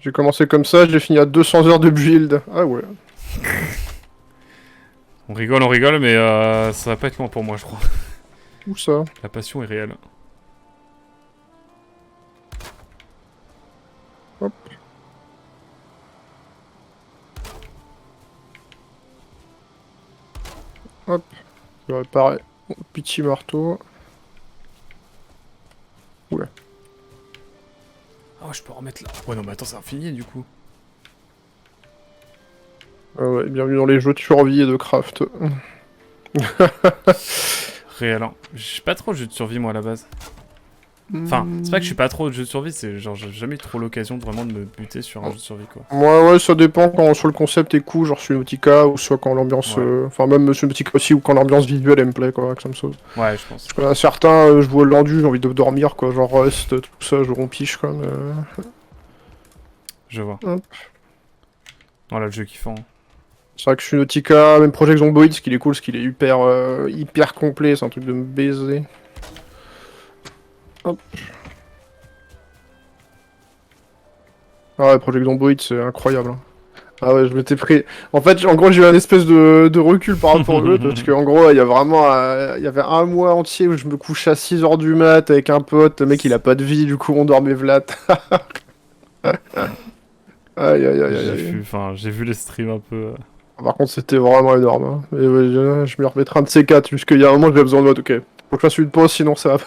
J'ai commencé comme ça, j'ai fini à 200 heures de build. Ah ouais. On rigole, mais ça va pas être loin pour moi, je crois. Où ça? La passion est réelle. Hop. Hop. Je vais réparer mon petit marteau. Oula. Ah ouais, je peux remettre là. Ouais, non, mais attends, c'est infini du coup. Ah ouais, bienvenue dans les jeux de survie et de craft. Réel, hein. Je suis pas trop jeu de survie, moi, à la base. Enfin, c'est pas que je suis pas trop jeu de survie, c'est genre, j'ai jamais eu trop l'occasion de vraiment de me buter sur un jeu de survie, quoi. Ouais, ouais, ça dépend quand soit le concept est cool, genre Subnautica, ou soit quand l'ambiance. Ouais. Enfin, même Subnautica aussi, ou quand l'ambiance visuelle elle me plaît, quoi, que ça me saute. Ouais, je pense. Parce qu'il y en a certains, je vois le lendu, j'ai envie de dormir, quoi, genre Rust, tout ça, je rompiche, quoi. Je vois. Hop. Voilà, le jeu kiffant. C'est vrai que Subnautica, même Project Zomboid, ce qu'il est cool, ce qu'il est hyper complet, c'est un truc de me baiser. Hop. Ah ouais, Project Zomboid, c'est incroyable. Hein. Ah ouais, je m'étais pris... En fait, en gros, j'ai eu un espèce de recul par rapport au jeu, parce qu'en gros, il y a vraiment... il y avait un mois entier où je me couchais à 6h du mat avec un pote, le mec il a pas de vie, du coup on dormait vlat. Aïe aïe aïe aïe aïe. J'ai vu les streams un peu. Par contre, c'était vraiment énorme. Hein. Et ouais, je me remettrai un de ces quatre, puisqu'il y a un moment, j'ai besoin de mode, ok. Faut que je fasse une pause, sinon ça va,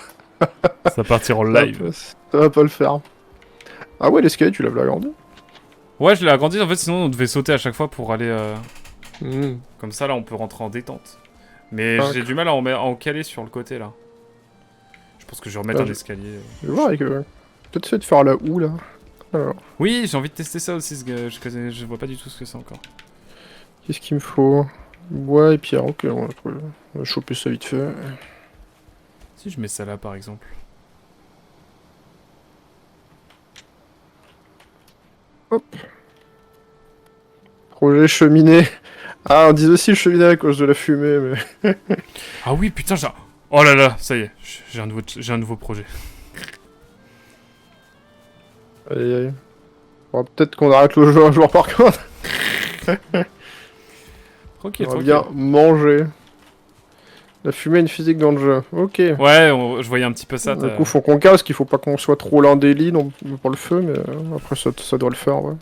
Ça va partir en ça va live. pas, ça va pas le faire. Ah ouais, l'escalier, tu l'as agrandi? Ouais, je l'ai agrandi, en fait, sinon on devait sauter à chaque fois pour aller... Mmh. Comme ça, là, on peut rentrer en détente. Mais Ah, j'ai du mal à en caler sur le côté, là. Je pense que je vais remettre Ah, un je- escalier. Je vais voir avec... Peut-être essayer de faire la houe, là. Alors, Oui, j'ai envie de tester ça aussi, je vois pas du tout ce que c'est encore. qu'est-ce qu'il me faut? Bois et pierre, ok, on va choper ça vite fait. Si je mets ça là, par exemple. Projet cheminée. Ah, on dit aussi le cheminée à cause de la fumée, mais... Ah oui, putain, j'ai... Oh là là, ça y est, j'ai un nouveau projet. Aïe aïe. Bon, peut-être qu'on arrête le jeu un jour par contre. Tranquille, On va tranquille. bien manger. La fumée a une physique dans le jeu. Ok. Ouais, je voyais un petit peu ça. Du coup, faut qu'on casse, qu'il faut pas qu'on soit trop loin des lits non, pour le feu, mais après ça doit le faire, ouais.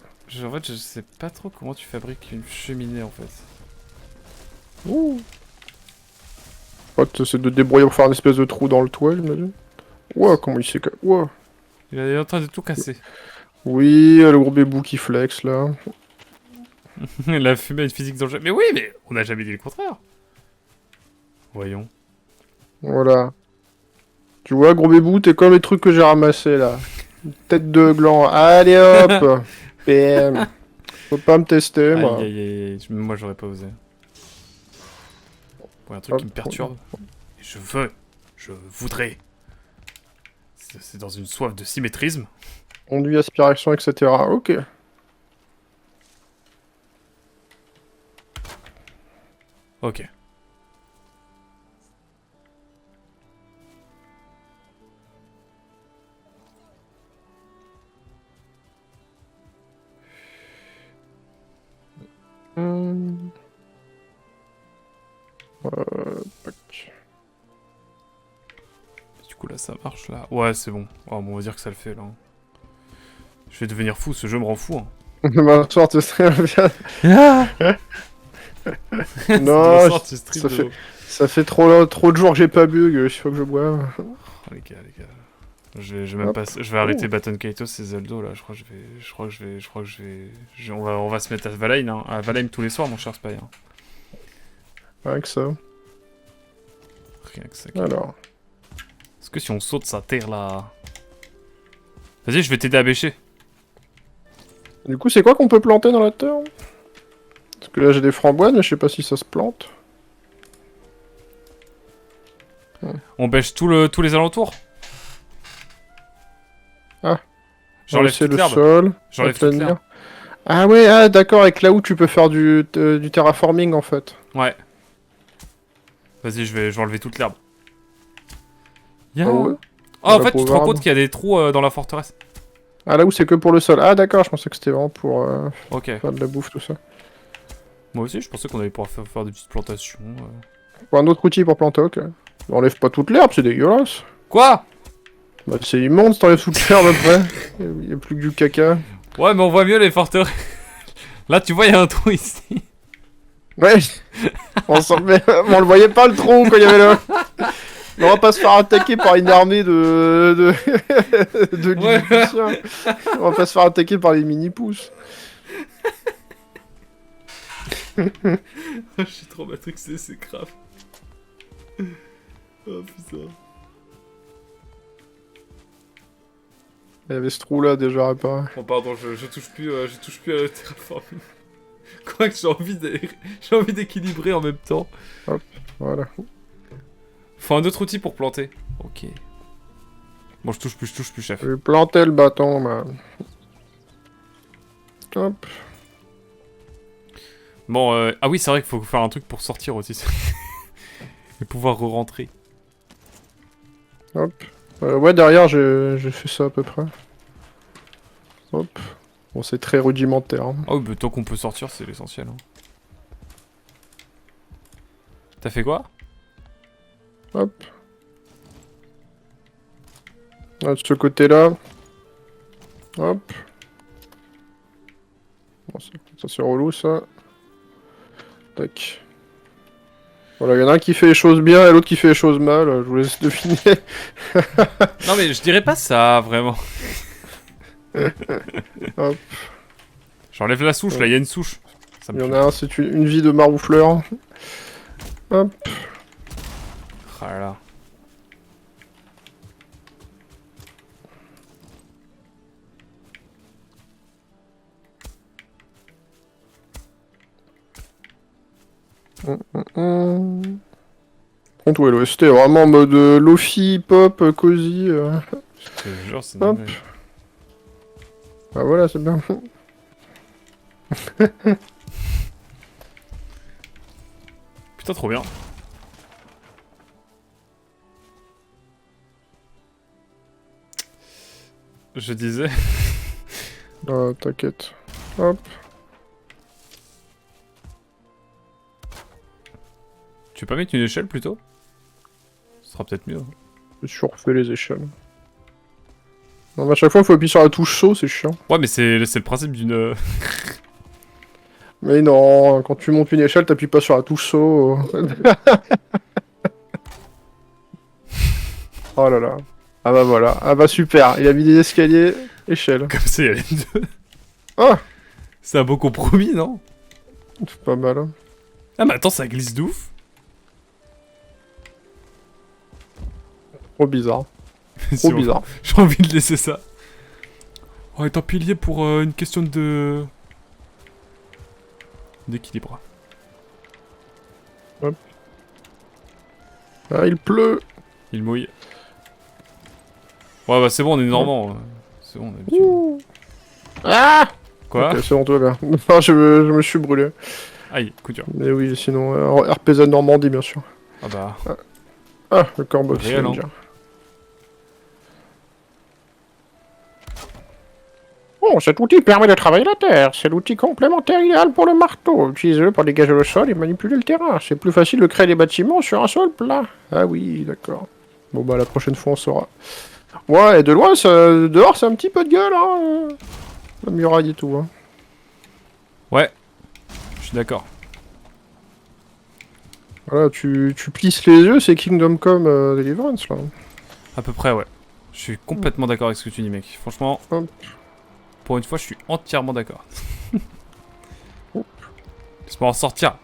En fait, je sais pas trop comment tu fabriques une cheminée, en fait. Ouh. En fait, c'est de te débrouiller pour faire une espèce de trou dans le toit, j'imagine. Ouah, comment il s'est... Ouah. Il est en train de tout casser. Oui, le gros bébou qui flex, là. La fumée a une physique dans le jeu. Mais oui, mais on n'a jamais dit le contraire. Voyons. Voilà. Tu vois, gros bébou, t'es comme les trucs que j'ai ramassés, là. Une tête de gland. Allez, hop. PM. Faut pas me tester, moi. Aïe, aïe, aïe. Moi, j'aurais pas osé. Bon, y a un truc qui me perturbe. Et je voudrais. C'est dans une soif de symétrisme. Conduit, aspiration, etc. Ok. Ok. Hum. Tac. Du coup, là, ça marche, là. Ouais, c'est bon. Oh, bon, on va dire que ça le fait, là. Je vais devenir fou, ce jeu me rend fou. Hein. Demain soir, tu serais bien. Demain Non, soir, tu stream de- ça fait trop de jours que j'ai pas bug, il faut que je boive. Oh, les gars. Je vais même pas... Je vais arrêter Baton Kaitos et Zeldo, là. Je crois que je vais... On va se mettre à Valheim, hein. À Valheim tous les soirs, mon cher Spy. Hein. Rien que ça. Rien que ça. Alors. Est-ce que si on saute sa terre, là... Vas-y, je vais t'aider à bêcher. Du coup, c'est quoi qu'on peut planter dans la terre? Parce que là, j'ai des framboises, mais je sais pas si ça se plante. On bêche tous les alentours. Ah. J'enlève C'est toute le l'herbe. sol. J'enlève toute obtenir. l'herbe. Ah ouais, ah d'accord, avec là où tu peux faire du terraforming en fait. Ouais. Vas-y, je vais enlever toute l'herbe. Ya. Ah ouais. Oh, en La fait, tu te pauvre rends arbre. compte qu'il y a des trous dans la forteresse. Ah, là où c'est que pour le sol. Ah, d'accord, je pensais que c'était vraiment pour Ok. faire de la bouffe, tout ça. Moi aussi, je pensais qu'on allait pouvoir faire des petites plantations. Pour un autre outil pour planter, ok. On enlève pas toute l'herbe, c'est dégueulasse. Quoi? Bah, c'est immonde si t'enlèves toute l'herbe après. Il y a plus que du caca. Ouais, mais on voit mieux les forteresses. Là, tu vois, il y a un trou ici. Ouais, on le voyait pas le trou quand il y avait le... On va pas se faire attaquer par une armée de Ouais. Lilliputiens. On va pas se faire attaquer par les mini-pousses. Je suis trop matrixé, c'est grave. Oh putain. Il y avait ce trou-là déjà réparé. Bon, pardon, je touche plus à la terraforming. Quoique j'ai envie d'équilibrer en même temps. Voilà. Faut un autre outil pour planter. Ok. Bon, je touche plus, chef. Je vais planter le bâton, man. Hop. Bon, ah oui, c'est vrai qu'il faut faire un truc pour sortir aussi. Et pouvoir re-rentrer. Hop. Ouais, derrière, j'ai fait ça à peu près. Hop. Bon, c'est très rudimentaire. Hein. Ah oui, bah, tant qu'on peut sortir, c'est l'essentiel. Hein. T'as fait quoi? Hop. Ah, de ce côté-là. Hop. Bon, ça c'est relou, ça. Tac. Voilà, il y en a un qui fait les choses bien et l'autre qui fait les choses mal. Je vous laisse deviner. Non, mais je dirais pas ça, vraiment. Hop. J'enlève la souche, là, il y a une souche. Ça Il me y en a un, c'est une vie de maroufleur. Hop. Ah là là. Contre, ouais, l'OST est vraiment en mode lofi, pop, cozy. Je te jure, c'est Hop. dingue. Ah voilà, c'est bien. Putain, trop bien. Je disais... Ah, t'inquiète. Hop. Tu veux pas mettre une échelle, plutôt? Ce sera peut-être mieux. Hein. J'ai surfait les échelles. Non, mais à chaque fois, il faut appuyer sur la touche saut, c'est chiant. Ouais, mais c'est le principe d'une... Mais non, quand tu montes une échelle, t'appuies pas sur la touche saut. Oh là là. Ah bah voilà. Ah bah super. Il a mis des escaliers, échelle. Comme ça, il y a les deux. Ah, C'est un beau compromis, non? c'est pas mal. Hein. Ah, mais attends, ça glisse d'ouf. Trop bizarre. Si Trop on- bizarre. J'ai envie de laisser ça. On est un pilier pour une question de... d'équilibre. Ah, il pleut. Il mouille. Ouais, bah c'est bon, on est normand. C'est bon, on est habitué. Ouh. Ah. Quoi? Ok, c'est bon, tout va bien. Non, je me suis brûlé. Aïe, coup dur. Mais oui, sinon, RPZ Normandie, bien sûr. Ah bah... Ah, le corbeau, Réel, c'est hein. dire. Oh, cet outil permet de travailler la terre. C'est l'outil complémentaire idéal pour le marteau. Utilisez-le pour dégager le sol et manipuler le terrain. C'est plus facile de créer des bâtiments sur un sol plat. Ah oui, d'accord. Bon bah la prochaine fois on saura. Ouais, et de loin, dehors c'est un petit peu de gueule, hein. La muraille et tout, hein. Ouais. Je suis d'accord. Voilà, tu plisses les yeux, c'est Kingdom Come Deliverance, là. À peu près, ouais. Je suis complètement d'accord avec ce que tu dis, mec. Franchement, Hop. pour une fois, je suis entièrement d'accord. Laisse-moi en sortir.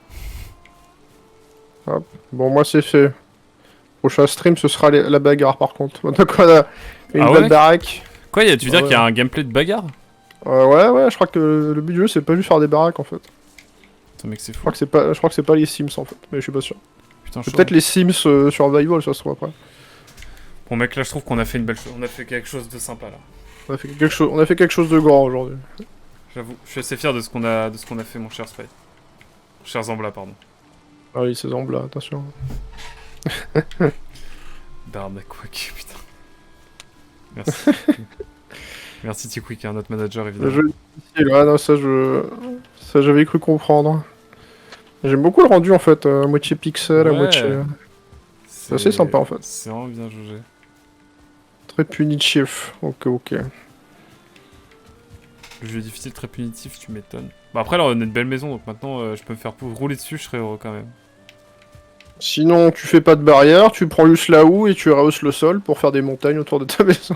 Bon, moi c'est fait. Prochain stream, ce sera la bagarre, par contre. Donc on a une Ah belle ouais baraque. Quoi, tu veux dire Ouais. qu'il y a un gameplay de bagarre? Ouais, je crois que le but du jeu c'est pas juste faire des baraques en fait. Putain, mec, c'est Je fou. crois que c'est pas les Sims en fait, mais je suis pas sûr. Putain, C'est chaud. peut-être les Sims Survival, ça se trouve après. Bon, mec, là, je trouve qu'on a fait une belle chose. On a fait quelque chose de sympa, là. On a fait quelque chose de grand aujourd'hui. J'avoue, je suis assez fier de ce qu'on a fait, mon cher Spy. Cher Zambla, pardon. Ah oui, ces ombres là, attention. Barnaquac, putain. Merci. Merci T-Quick, hein, notre manager Le évidemment. jeu est difficile. Ah non, ça j'avais cru comprendre. J'aime beaucoup le rendu en fait, à moitié pixel, à moitié. Ouais, C'est assez sympa en fait. c'est vraiment bien jaugé. Très punitif. Ok, ok. Le jeu est difficile, très punitif, tu m'étonnes. Bah après là on a une belle maison, donc maintenant je peux me faire rouler dessus, je serais heureux quand même. Sinon, tu fais pas de barrière, tu prends juste la houe et tu rehausses le sol pour faire des montagnes autour de ta maison.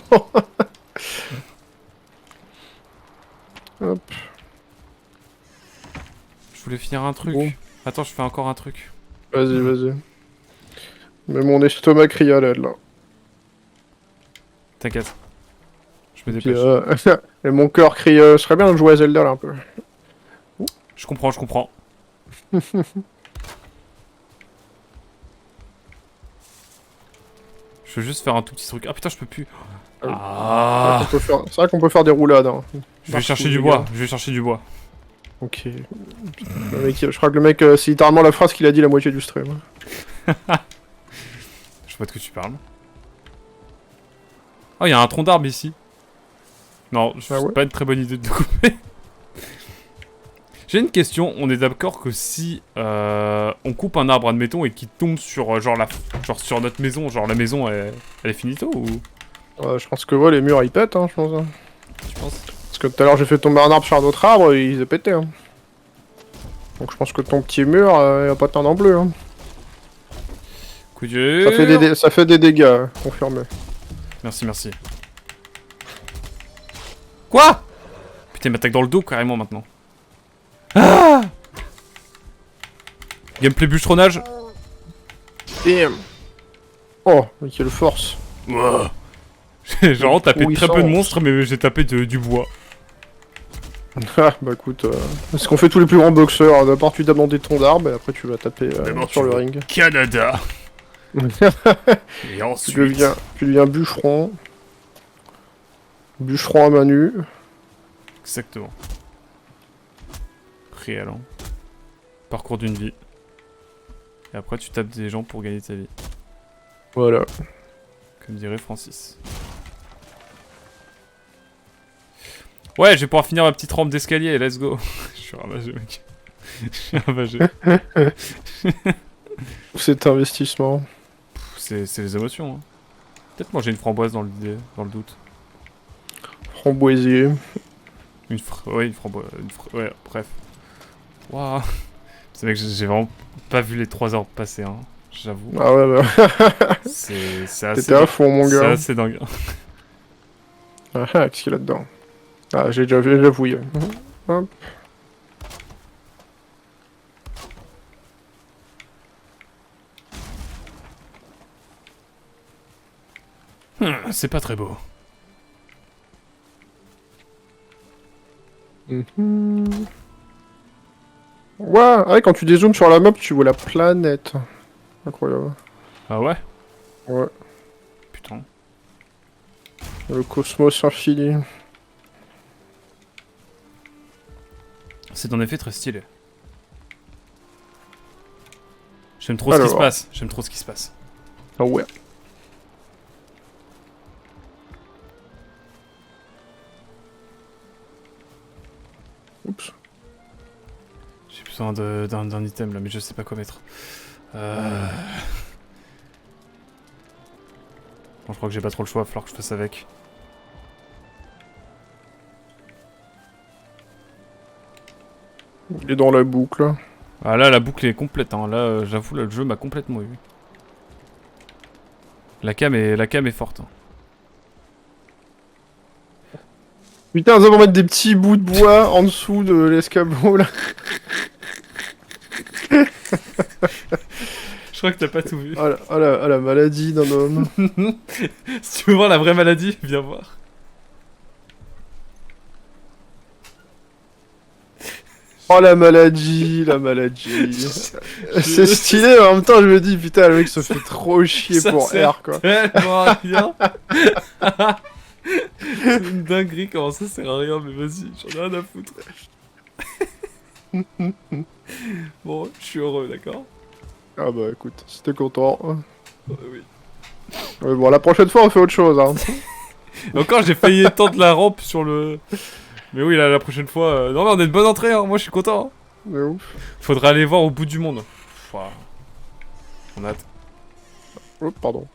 Hop. Je voulais finir un truc. Bon. Attends, je fais encore un truc. Vas-y, vas-y. Mais mon estomac crie à l'aide là. T'inquiète. Je me Puis, dépêche. et mon cœur crie, ce serait bien de jouer à Zelda là un peu. Je comprends, je comprends. Je veux juste faire un tout petit truc. Ah putain, je peux plus. Ah. C'est vrai qu'on peut faire des roulades. Hein. Je vais chercher du bois, je vais chercher du bois. Ok. Le mec, je crois que le mec, c'est littéralement la phrase qu'il a dit la moitié du stream. Je sais pas de quoi tu parles. Oh, il y a un tronc d'arbre ici. Non, c'est ouais. pas une très bonne idée de couper. J'ai une question, on est d'accord que si on coupe un arbre, admettons, et qu'il tombe sur genre sur notre maison, genre la maison elle est finito ou... Je pense que ouais, les murs ils pètent, hein, je pense. Hein. Tu penses? Parce que tout à l'heure j'ai fait tomber un arbre sur un autre arbre et ils ont pété. Hein. Donc je pense que ton petit mur, il va pas teindre en bleu. Hein. Coup dur. Ça fait des dégâts, confirmé. Merci, merci. Quoi? Putain, il m'attaque dans le dos carrément maintenant. Ah! Gameplay bûcheronnage. Bam. Oh, mais quelle force. Wow. J'ai vraiment tapé très peu de Puissance. monstres, mais j'ai tapé du bois. Ah, bah écoute, c'est ce qu'on fait tous les plus grands boxeurs. D'abord tu tapes dans des troncs d'arbres et après tu vas taper sur le ring. Canada. Et tu ensuite... deviens bûcheron. Bûcheron à main nue. Exactement. Réel, hein. Parcours d'une vie. Et après tu tapes des gens pour gagner ta vie. Voilà. Comme dirait Francis. Ouais, je vais pouvoir finir ma petite rampe d'escalier, let's go. Je suis ravagé, mec. Je suis ravagé. Cet investissement. C'est les émotions, hein. Peut-être manger une framboise dans le doute. Framboisier. Ouais, une framboise. Ouais, bref. Waouh. C'est vrai que j'ai vraiment pas vu les 3 heures passer, hein. J'avoue. Ah ouais, bah. C'est assez... T'étais à fond, mon C'est gars. assez dingue. Ah ah, qu'est-ce qu'il y a là-dedans? Ah, j'ai déjà fouillé. Hop. C'est pas très beau. Ouais, quand tu dézoomes sur la map, tu vois la planète. Incroyable. Ah ouais? Ouais, Putain. le cosmos infini. C'est en effet très stylé. J'aime trop ce qui se passe. J'aime trop ce qui se passe. Ah ouais. Oups. J'ai besoin d'un item là, mais je sais pas quoi mettre. Bon, je crois que j'ai pas trop le choix, il va falloir que je fasse avec. Il est dans la boucle. Ah là, la boucle est complète, hein. Là, j'avoue, là, le jeu m'a complètement eu. La cam est forte. Hein. Putain, ça va mettre des petits bouts de bois en dessous de l'escabeau là. Je crois que t'as pas tout vu. Ah la maladie d'un homme. Si tu veux voir la vraie maladie, viens voir. Oh la maladie, la maladie. C'est stylé, mais en même temps je me dis putain le mec se fait trop chier Ça pour sert R quoi. Tellement à rien. C'est une dinguerie, comment ça sert à rien, mais vas-y, j'en ai rien à foutre. Bon, je suis heureux, d'accord? Ah bah écoute, si t'es content. Oui. Bon la prochaine fois on fait autre chose hein. Encore, j'ai failli étendre la rampe sur le... Mais oui, là, la prochaine fois... Non, mais on a une bonne entrée, hein. Moi, je suis content. Hein. De ouf. Faudra aller voir au bout du monde. Ouah. On a hâte. Oh, pardon.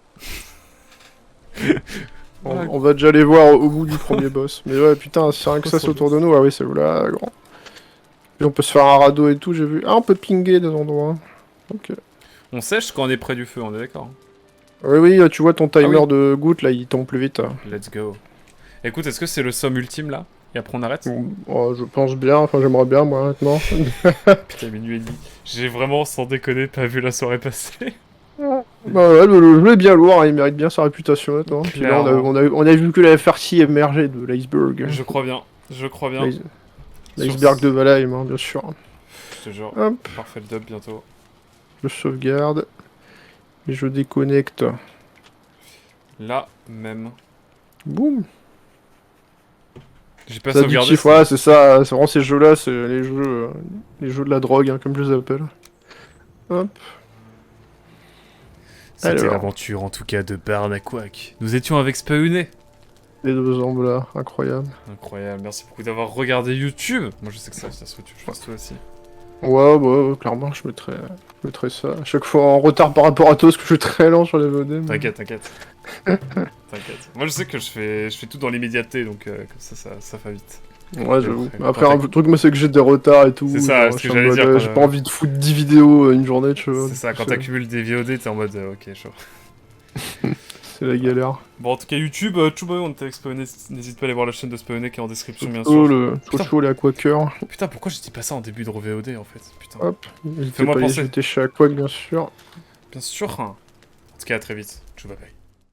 On va déjà aller voir au bout du premier boss. Mais ouais, putain, c'est rien que ça, c'est autour de nous. Ah oui, c'est là, grand. Et on peut se faire un radeau et tout, j'ai vu. Ah, on peut pinguer des endroits. Ok. On sèche quand on est près du feu, on est d'accord. Oui, oui, tu vois ton timer oui. de gouttes, là, il tombe plus vite. Let's go. Écoute, est-ce que c'est le somme ultime, là? Et après, on arrête? Bon, oh, je pense bien, enfin, j'aimerais bien, moi, maintenant. Putain, minuit et demi. J'ai vraiment, sans déconner, pas vu la soirée passer. Bah ouais, le jeu est bien lourd, hein, il mérite bien sa réputation, attends. Puis là, on a vu que la FRC émerger de l'iceberg. Je crois bien. Je crois bien. L'iceberg de Valheim, hein, bien sûr. Je te jure. Hop. Parfait le dub bientôt. Je sauvegarde. Et je déconnecte. Là, même. Boum. J'ai pas C'est sauvegardé. addictif, ouais, c'est ça. C'est vraiment ces jeux-là, c'est les jeux de la drogue, hein, comme je les appelle. Hop. C'était Alors. l'aventure en tout cas de Barnaquac. Nous étions avec Spauné. Les deux ombres là, incroyable. Incroyable, merci beaucoup d'avoir regardé YouTube. Moi je sais que ça se trouve, je fasse toi aussi. Ouais, clairement, je mettrais ça. À chaque fois en retard par rapport à toi, parce que je suis très lent sur les VOD. Mais... T'inquiète. T'inquiète. Moi je sais que je fais tout dans l'immédiateté, donc comme ça va vite. Ouais, j'avoue. Après, un truc, moi, c'est que j'ai des retards et tout. C'est ça, ce que j'allais dire. J'ai pas envie de foutre 10 vidéos une journée, tu vois. C'est ça, quand t'accumules des VOD, t'es en mode ok, chaud. C'est la galère. Bon, en tout cas, YouTube, Chouba, on était avec Spawné. N'hésite pas à aller voir la chaîne de Spawné qui est en description, bien sûr. Trop chaud, les Aquaqueurs. Putain, pourquoi je dis pas ça en début de VOD en fait? Putain. Hop, n'hésitez Fais-moi pas à penser. jeter chez Aquac, bien sûr. Bien sûr. En tout cas, à très vite. Chouba, bye.